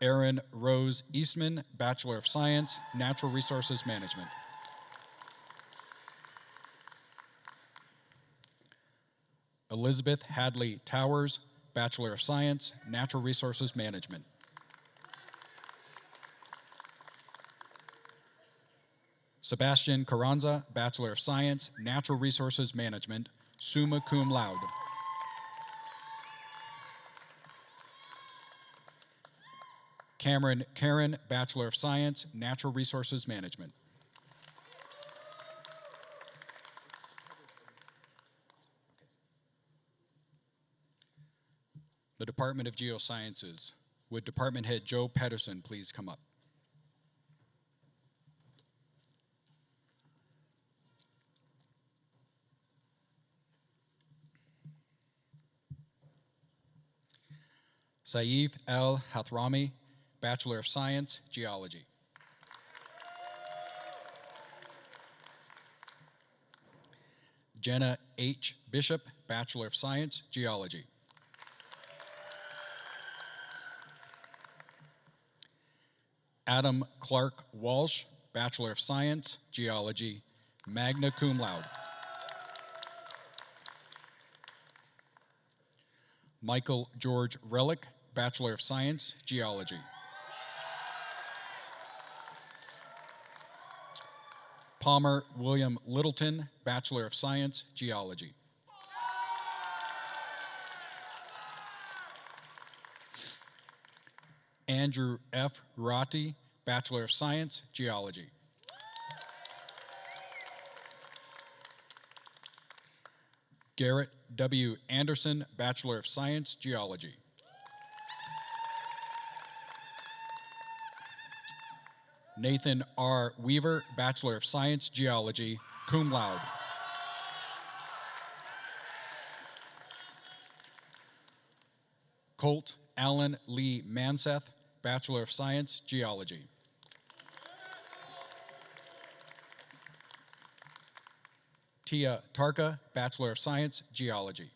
Erin Rose Eastman, Bachelor of Science, Natural Resources Management. Elizabeth Hadley Towers, Bachelor of Science, Natural Resources Management. Sebastian Carranza, Bachelor of Science, Natural Resources Management, summa cum laude. Cameron Karen, Bachelor of Science, Natural Resources Management. The Department of Geosciences. Would Department Head Joe Pedersen please come up? Saif L. Hathrami, Bachelor of Science, Geology. Jenna H. Bishop, Bachelor of Science, Geology. Adam Clark Walsh, Bachelor of Science, Geology, magna cum laude. Michael George Relic, Bachelor of Science, Geology. Palmer William Littleton, Bachelor of Science, Geology. Andrew F. Ratti, Bachelor of Science, Geology. Garrett W. Anderson, Bachelor of Science, Geology. Nathan R. Weaver, Bachelor of Science, Geology, cum laude. Colt Alan Lee Manseth, Bachelor of Science, Geology. Tia Tarka, Bachelor of Science, Geology.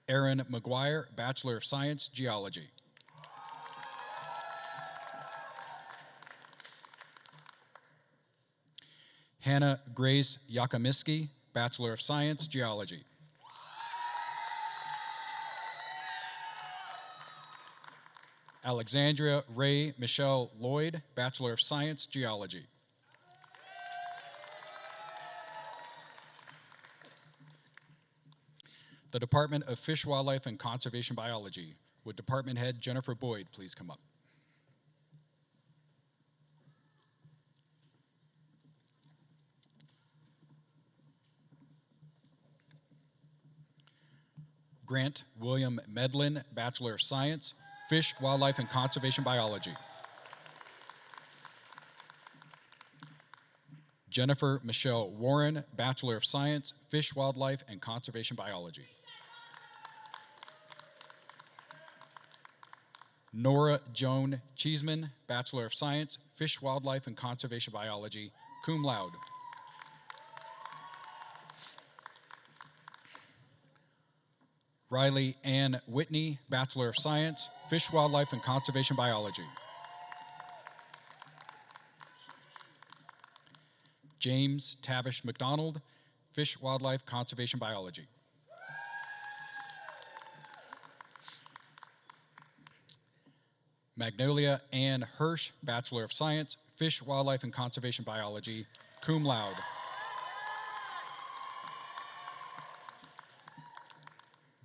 Aaron McGuire, Bachelor of Science, Geology. Hannah Grace Yakamiski, Bachelor of Science, Geology. Alexandria Ray Michelle Lloyd, Bachelor of Science, Geology. The Department of Fish, Wildlife, and Conservation Biology. Would Department Head Jennifer Boyd please come up? Grant William Medlin, Bachelor of Science, Fish, Wildlife, and Conservation Biology. Jennifer Michelle Warren, Bachelor of Science, Fish, Wildlife, and Conservation Biology. Nora Joan Cheeseman, Bachelor of Science, Fish, Wildlife, and Conservation Biology, cum laude. Riley Ann Whitney, Bachelor of Science, Fish, Wildlife, and Conservation Biology. James Tavish McDonald, Fish, Wildlife, Conservation Biology. Magnolia Ann Hirsch, Bachelor of Science, Fish, Wildlife, and Conservation Biology, cum laude.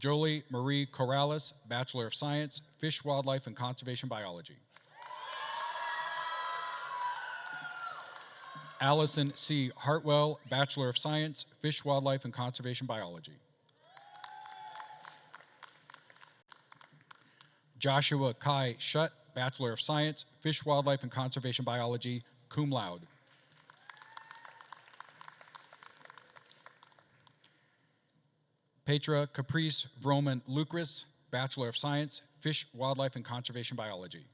Jolie Marie Corrales, Bachelor of Science, Fish, Wildlife, and Conservation Biology. Allison C. Hartwell, Bachelor of Science, Fish, Wildlife, and Conservation Biology. Joshua Kai Shutt, Bachelor of Science, Fish, Wildlife, and Conservation Biology, cum laude. Petra Caprice Vroman Lucas, Bachelor of Science, Fish, Wildlife, and Conservation Biology.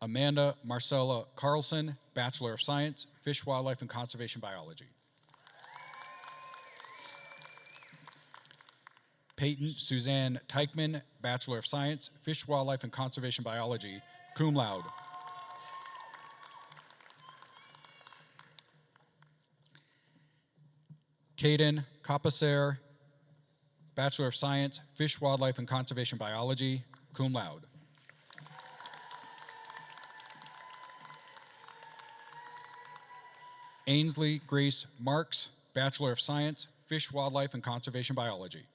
Amanda Marcella Carlson, Bachelor of Science, Fish, Wildlife, and Conservation Biology. Peyton Suzanne Teichman, Bachelor of Science, Fish, Wildlife, and Conservation Biology, cum laude. Caden Capacer, Bachelor of Science, Fish, Wildlife, and Conservation Biology, cum laude. Ainsley Grace Marks, Bachelor of Science, Fish, Wildlife, and Conservation Biology.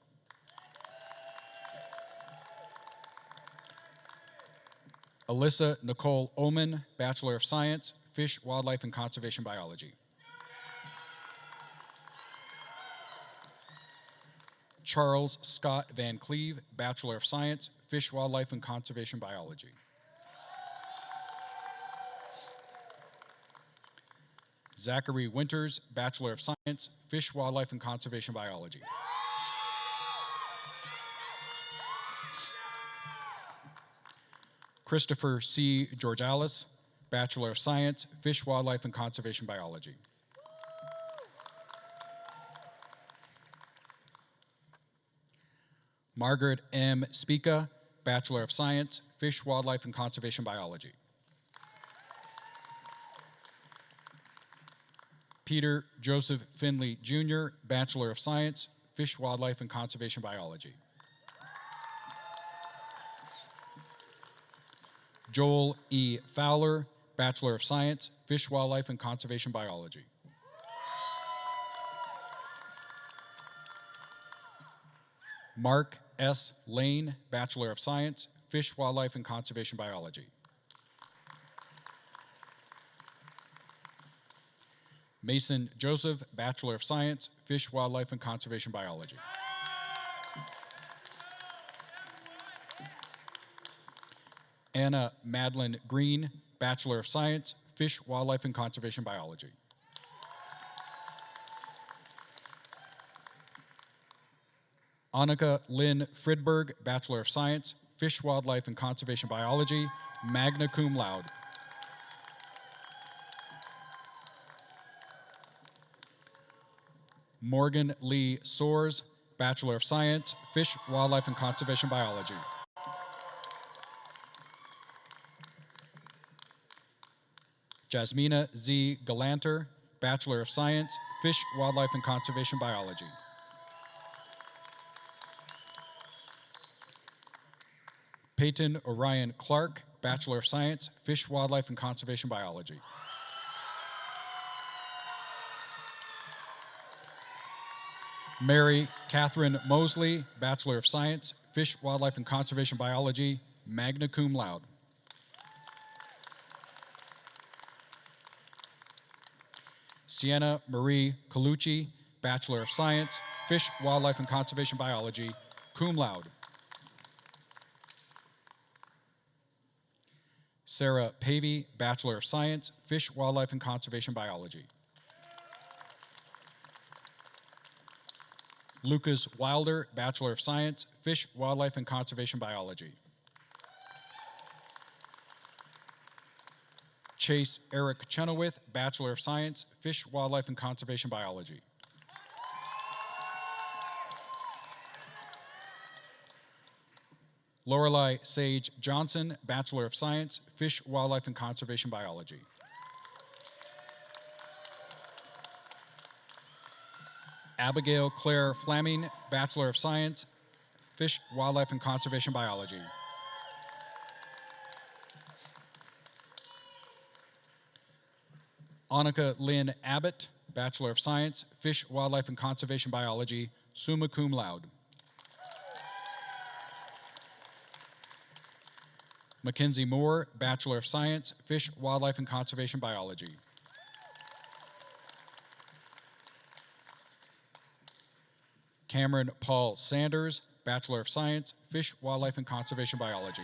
Alyssa Nicole Oman, Bachelor of Science, Fish, Wildlife, and Conservation Biology. Charles Scott Van Cleve, Bachelor of Science, Fish, Wildlife, and Conservation Biology. Zachary Winters, Bachelor of Science, Fish, Wildlife, and Conservation Biology. Christopher C. Georgalis, Bachelor of Science, Fish, Wildlife, and Conservation Biology. Margaret M. Spica, Bachelor of Science, Fish, Wildlife, and Conservation Biology. Peter Joseph Finley, Jr., Bachelor of Science, Fish, Wildlife, and Conservation Biology. Joel E. Fowler, Bachelor of Science, Fish, Wildlife, and Conservation Biology. Mark S. Lane, Bachelor of Science, Fish, Wildlife, and Conservation Biology. Mason Joseph, Bachelor of Science, Fish, Wildlife, and Conservation Biology. Anna Madeline Green, Bachelor of Science, Fish, Wildlife, and Conservation Biology. Annika Lynn Fridberg, Bachelor of Science, Fish, Wildlife, and Conservation Biology, magna cum laude. Morgan Lee Soares, Bachelor of Science, Fish, Wildlife, and Conservation Biology. Jasmina Z. Galanter, Bachelor of Science, Fish, Wildlife, and Conservation Biology. Peyton Orion Clark, Bachelor of Science, Fish, Wildlife, and Conservation Biology. Mary Catherine Mosley, Bachelor of Science, Fish, Wildlife, and Conservation Biology, magna cum laude. Sienna Marie Colucci, Bachelor of Science, Fish, Wildlife, and Conservation Biology, cum laude. Sarah Pavey, Bachelor of Science, Fish, Wildlife, and Conservation Biology. Lucas Wilder, Bachelor of Science, Fish, Wildlife, and Conservation Biology. Chase Eric Chenoweth, Bachelor of Science, Fish, Wildlife, and Conservation Biology. Lorelei Sage Johnson, Bachelor of Science, Fish, Wildlife, and Conservation Biology. Abigail Claire Flaming, Bachelor of Science, Fish, Wildlife, and Conservation Biology. Annika Lynn Abbott, Bachelor of Science, Fish, Wildlife, and Conservation Biology, summa cum laude. Mackenzie Moore, Bachelor of Science, Fish, Wildlife, and Conservation Biology. Cameron Paul Sanders, Bachelor of Science, Fish, Wildlife, and Conservation Biology.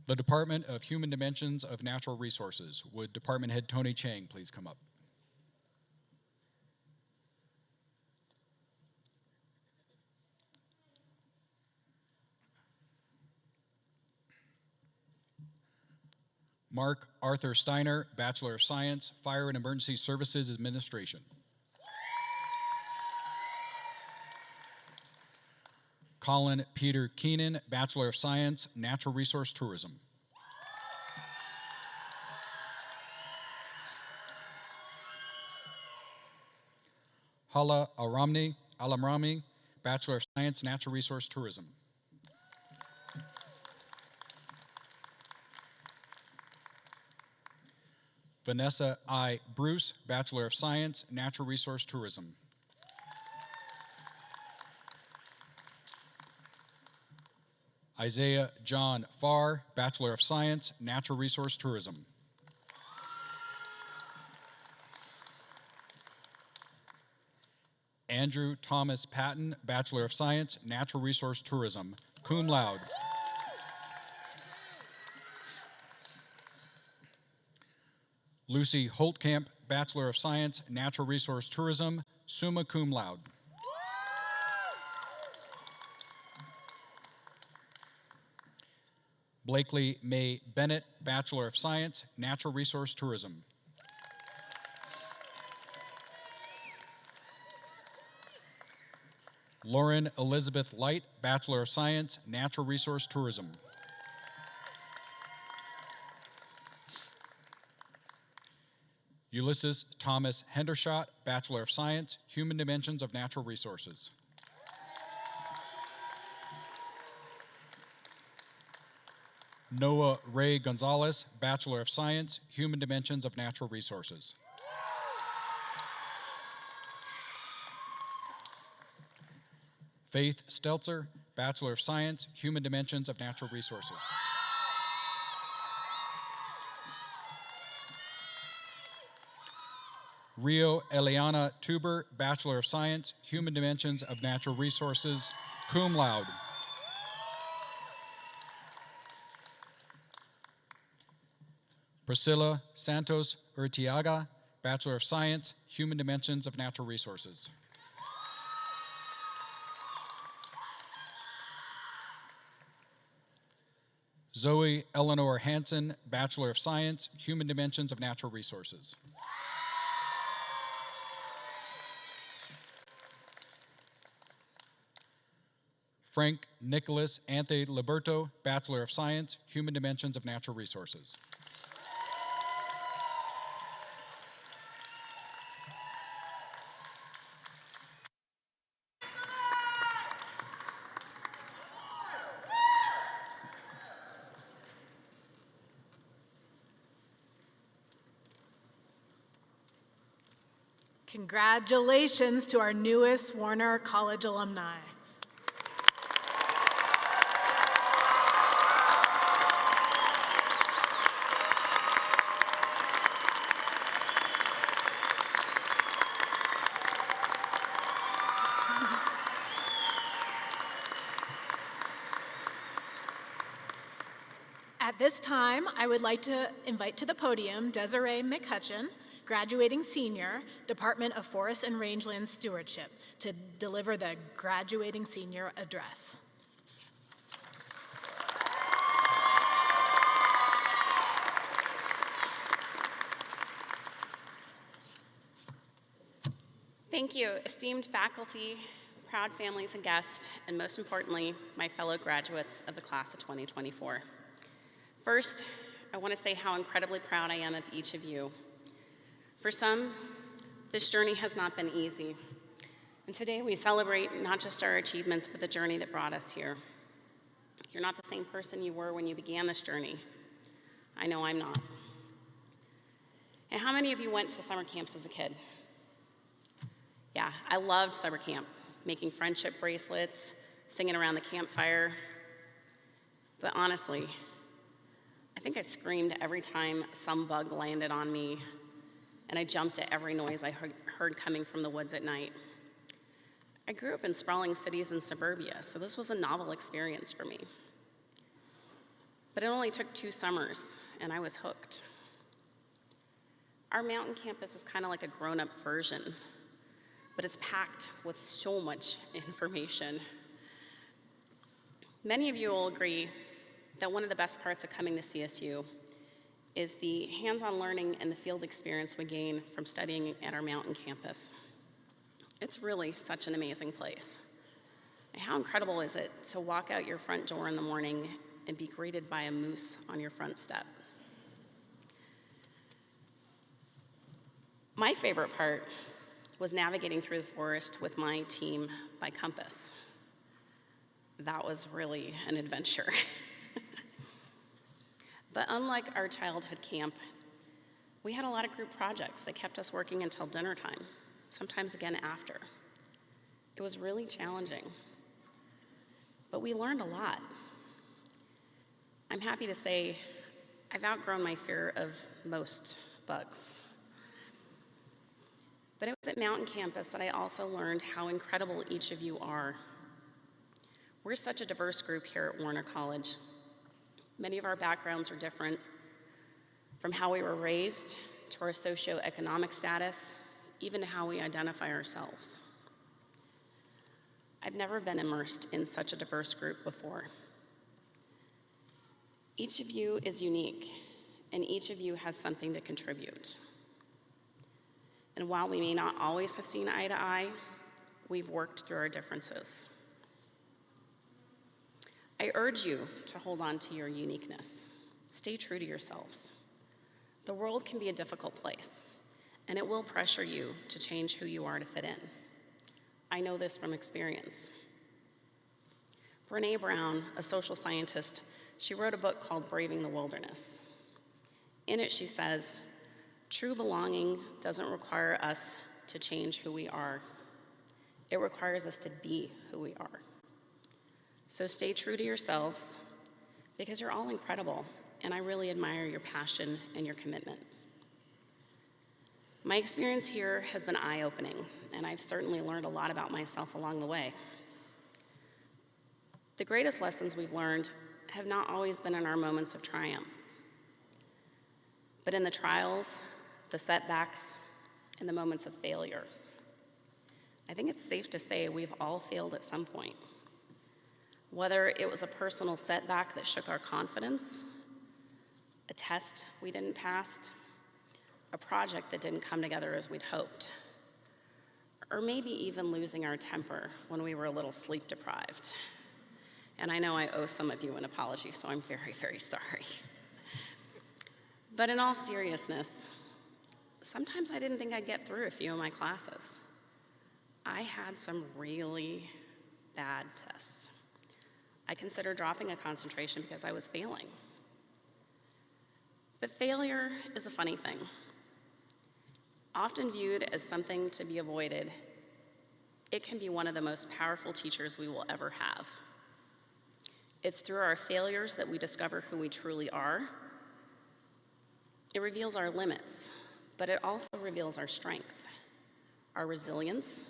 The Department of Human Dimensions of Natural Resources. Would Department Head Tony Chang please come up? Mark Arthur Steiner, Bachelor of Science, Fire and Emergency Services Administration. Colin Peter Keenan, Bachelor of Science, Natural Resource Tourism. Hala Alamrami, Bachelor of Science, Natural Resource Tourism. Vanessa I. Bruce, Bachelor of Science, Natural Resource Tourism. Isaiah John Farr, Bachelor of Science, Natural Resource Tourism. Andrew Thomas Patton, Bachelor of Science, Natural Resource Tourism, cum laude. Lucy Holtkamp, Bachelor of Science, Natural Resource Tourism, summa cum laude. Blakely May Bennett, Bachelor of Science, Natural Resource Tourism. Lauren Elizabeth Light, Bachelor of Science, Natural Resource Tourism. Ulysses Thomas Hendershot, Bachelor of Science, Human Dimensions of Natural Resources. Noah Ray Gonzalez, Bachelor of Science, Human Dimensions of Natural Resources. Faith Stelzer, Bachelor of Science, Human Dimensions of Natural Resources. Rio Eliana Tuber, Bachelor of Science, Human Dimensions of Natural Resources, cum laude. Priscilla Santos Urtiaga, Bachelor of Science, Human Dimensions of Natural Resources. Zoe Eleanor Hansen, Bachelor of Science, Human Dimensions of Natural Resources. Frank Nicholas Ante Liberto, Bachelor of Science, Human Dimensions of Natural Resources. Congratulations to our newest Warner College alumni. At this time, I would like to invite to the podium Desiree McCutcheon, graduating senior, Department of Forest and Rangeland Stewardship, to deliver the graduating senior address. Thank you, esteemed faculty, proud families and guests, and most importantly, my fellow graduates of the class of 2024. First, I want to say how incredibly proud I am of each of you. For some, this journey has not been easy. And today we celebrate not just our achievements, but the journey that brought us here. You're not the same person you were when you began this journey. I know I'm not. And how many of you went to summer camps as a kid? Yeah, I loved summer camp, making friendship bracelets, singing around the campfire. But honestly, I think I screamed every time some bug landed on me, and I jumped at every noise I heard coming from the woods at night. I grew up in sprawling cities in suburbia, so this was a novel experience for me. But it only took 2 summers, and I was hooked. Our mountain campus is kind of like a grown-up version, but it's packed with so much information. Many of you will agree that one of the best parts of coming to CSU is the hands-on learning and the field experience we gain from studying at our mountain campus. It's really such an amazing place. And how incredible is it to walk out your front door in the morning and be greeted by a moose on your front step? My favorite part was navigating through the forest with my team by compass. That was really an adventure. But unlike our childhood camp, we had a lot of group projects that kept us working until dinner time, sometimes again after. It was really challenging, but we learned a lot. I'm happy to say I've outgrown my fear of most bugs. But it was at Mountain Campus that I also learned how incredible each of you are. We're such a diverse group here at Warner College. Many of our backgrounds are different, from how we were raised to our socioeconomic status, even to how we identify ourselves. I've never been immersed in such a diverse group before. Each of you is unique, and each of you has something to contribute. And while we may not always have seen eye to eye, we've worked through our differences. I urge you to hold on to your uniqueness. Stay true to yourselves. The world can be a difficult place, and it will pressure you to change who you are to fit in. I know this from experience. Brené Brown, a social scientist, she wrote a book called Braving the Wilderness. In it, she says, "True belonging doesn't require us to change who we are. It requires us to be who we are." So stay true to yourselves, because you're all incredible, and I really admire your passion and your commitment. My experience here has been eye-opening, and I've certainly learned a lot about myself along the way. The greatest lessons we've learned have not always been in our moments of triumph, but in the trials, the setbacks, and the moments of failure. I think it's safe to say we've all failed at some point. Whether it was a personal setback that shook our confidence, a test we didn't pass, a project that didn't come together as we'd hoped, or maybe even losing our temper when we were a little sleep deprived. And I know I owe some of you an apology, so I'm very, very sorry. But in all seriousness, sometimes I didn't think I'd get through a few of my classes. I had some really bad tests. I considered dropping a concentration because I was failing. But failure is a funny thing. Often viewed as something to be avoided, it can be one of the most powerful teachers we will ever have. It's through our failures that we discover who we truly are. It reveals our limits, but it also reveals our strength, our resilience,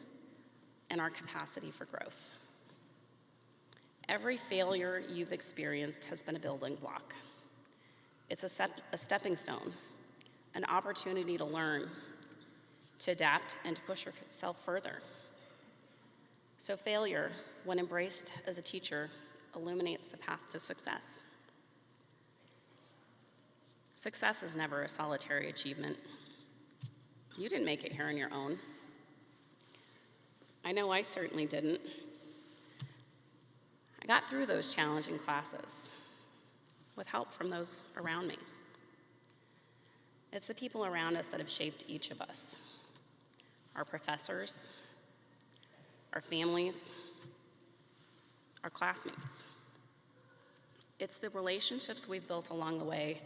and our capacity for growth. Every failure you've experienced has been a building block. It's a stepping stone, an opportunity to learn, to adapt, and to push yourself further. So failure, when embraced as a teacher, illuminates the path to success. Success is never a solitary achievement. You didn't make it here on your own. I know I certainly didn't. I got through those challenging classes with help from those around me. It's the people around us that have shaped each of us. Our professors, our families, our classmates. It's the relationships we've built along the way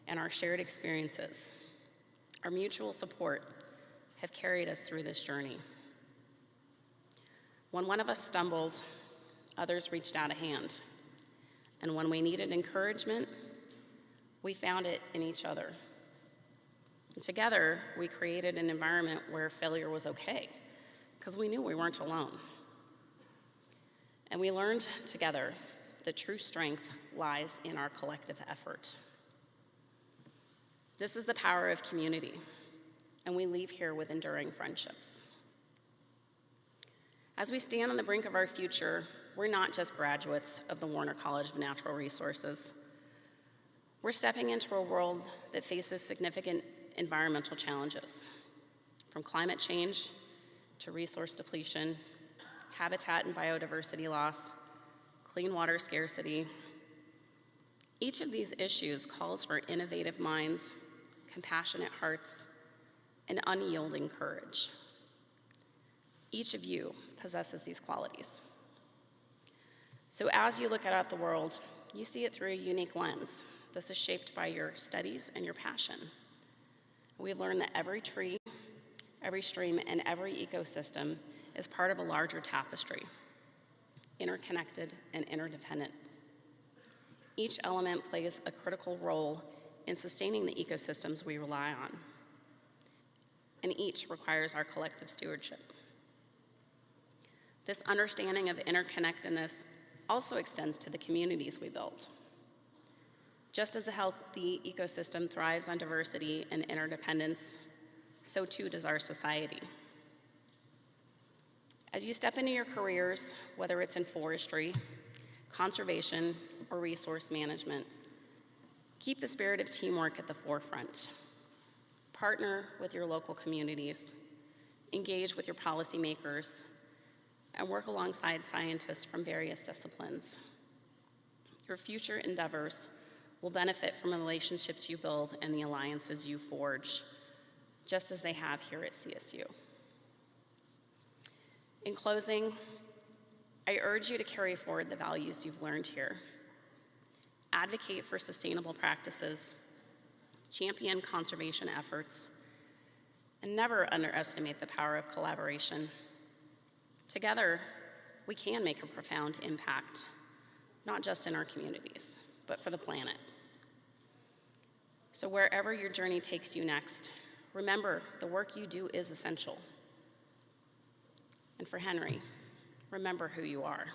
and our shared experiences, our mutual support, have carried us through this journey. When one of us stumbled, others reached out a hand. And when we needed encouragement, we found it in each other. And together, we created an environment where failure was okay, because we knew we weren't alone. And we learned together that true strength lies in our collective effort. This is the power of community, and we leave here with enduring friendships. As we stand on the brink of our future, we're not just graduates of the Warner College of Natural Resources. We're stepping into a world that faces significant environmental challenges, from climate change to resource depletion, habitat and biodiversity loss, clean water scarcity. Each of these issues calls for innovative minds, compassionate hearts, and unyielding courage. Each of you possesses these qualities. So as you look out at the world, you see it through a unique lens. This is shaped by your studies and your passion. We've learned that every tree, every stream, and every ecosystem is part of a larger tapestry, interconnected and interdependent. Each element plays a critical role in sustaining the ecosystems we rely on, and each requires our collective stewardship. This understanding of interconnectedness also extends to the communities we built. Just as a healthy ecosystem thrives on diversity and interdependence, so too does our society. As you step into your careers, whether it's in forestry, conservation, or resource management, keep the spirit of teamwork at the forefront. Partner with your local communities, engage with your policymakers, and work alongside scientists from various disciplines. Your future endeavors will benefit from the relationships you build and the alliances you forge, just as they have here at CSU. In closing, I urge you to carry forward the values you've learned here. Advocate for sustainable practices, champion conservation efforts, and never underestimate the power of collaboration. Together, we can make a profound impact, not just in our communities, but for the planet. So wherever your journey takes you next, remember the work you do is essential. And for Henry, remember who you are.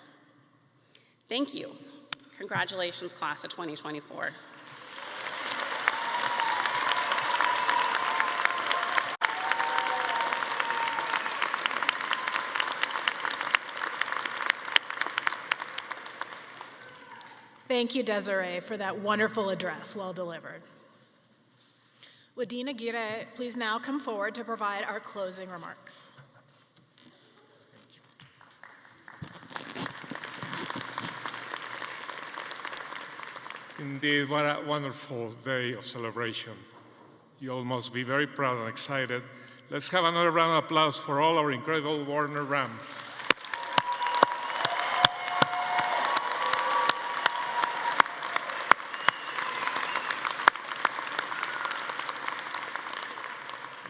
Thank you. Congratulations, class of 2024. Thank you, Desiree, for that wonderful address, well delivered. Would Dean Aguirre please now come forward to provide our closing remarks? Indeed, what a wonderful day of celebration. You all must be very proud and excited. Let's have another round of applause for all our incredible Warner Rams.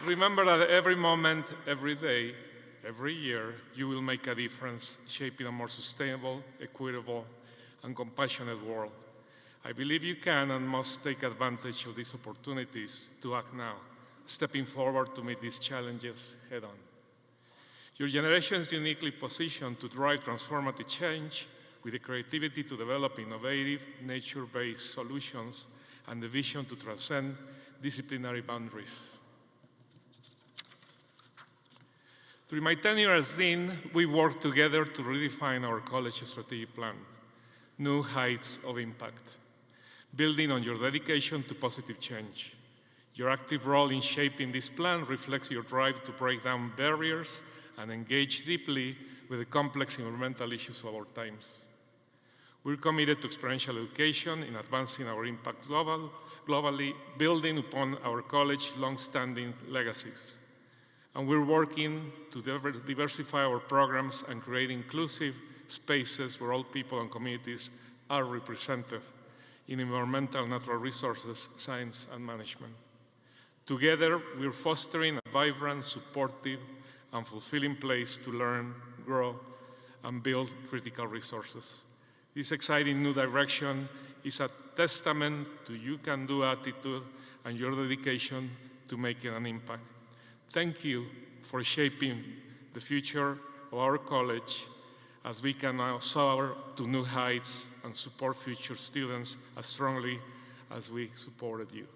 Remember that every moment, every day, every year, you will make a difference, shaping a more sustainable, equitable, and compassionate world. I believe you can and must take advantage of these opportunities to act now, stepping forward to meet these challenges head-on. Your generation is uniquely positioned to drive transformative change with the creativity to develop innovative, nature-based solutions and the vision to transcend disciplinary boundaries. Through my tenure as Dean, we worked together to redefine our college strategic plan, New Heights of Impact, building on your dedication to positive change. Your active role in shaping this plan reflects your drive to break down barriers and engage deeply with the complex environmental issues of our times. We're committed to experiential education in advancing our impact globally, building upon our college's long-standing legacies. And we're working to diversify our programs and create inclusive spaces where all people and communities are represented in environmental, natural resources, science, and management. Together, we're fostering a vibrant, supportive, and fulfilling place to learn, grow, and build critical resources. This exciting new direction is a testament to your can-do attitude and your dedication to making an impact. Thank you for shaping the future of our college as we can now soar to new heights and support future students as strongly as we supported you.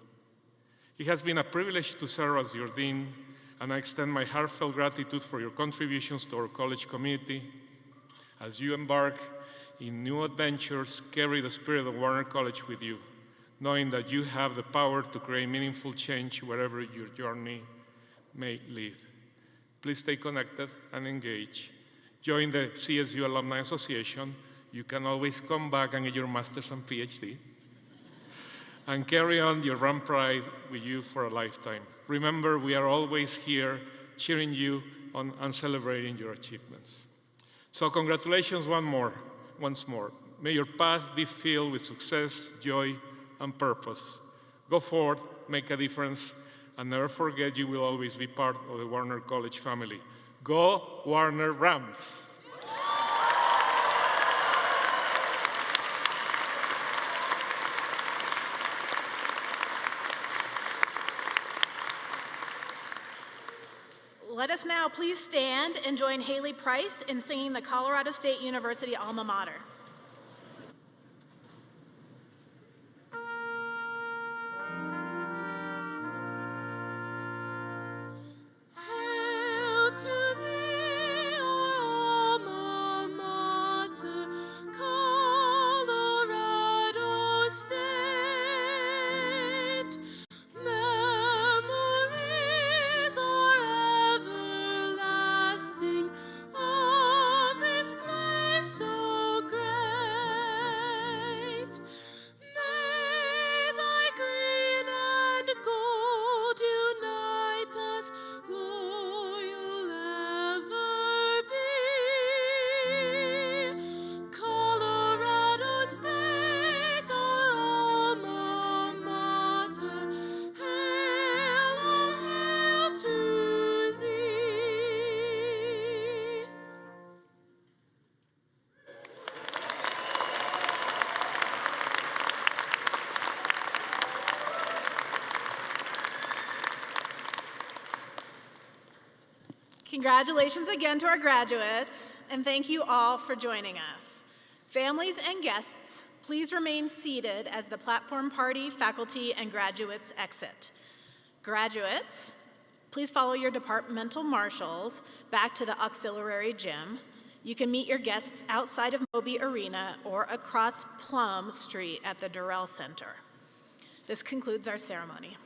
It has been a privilege to serve as your dean, and I extend my heartfelt gratitude for your contributions to our college community. As you embark in new adventures, carry the spirit of Warner College with you, knowing that you have the power to create meaningful change wherever your journey may lead. Please stay connected and engage. Join the CSU Alumni Association. You can always come back and get your master's and PhD. And carry on your RAM pride with you for a lifetime. Remember, we are always here cheering you on and celebrating your achievements. So congratulations once more. May your path be filled with success, joy, and purpose. Go forward, make a difference, and never forget you will always be part of the Warner College family. Go Warner Rams! Let us now please stand and join Haley Price in singing the Colorado State University alma mater. Hail to thee, our alma mater, Colorado State. Memories are everlasting of this place so great. May thy green and gold unite us, loyal ever be. Colorado State, our alma mater, hail, all hail to thee. Congratulations again to our graduates, and thank you all for joining us. Families and guests, please remain seated as the platform party, faculty, and graduates exit. Graduates, please follow your departmental marshals back to the auxiliary gym. You can meet your guests outside of Moby Arena or across Plum Street at the Durrell Center. This concludes our ceremony.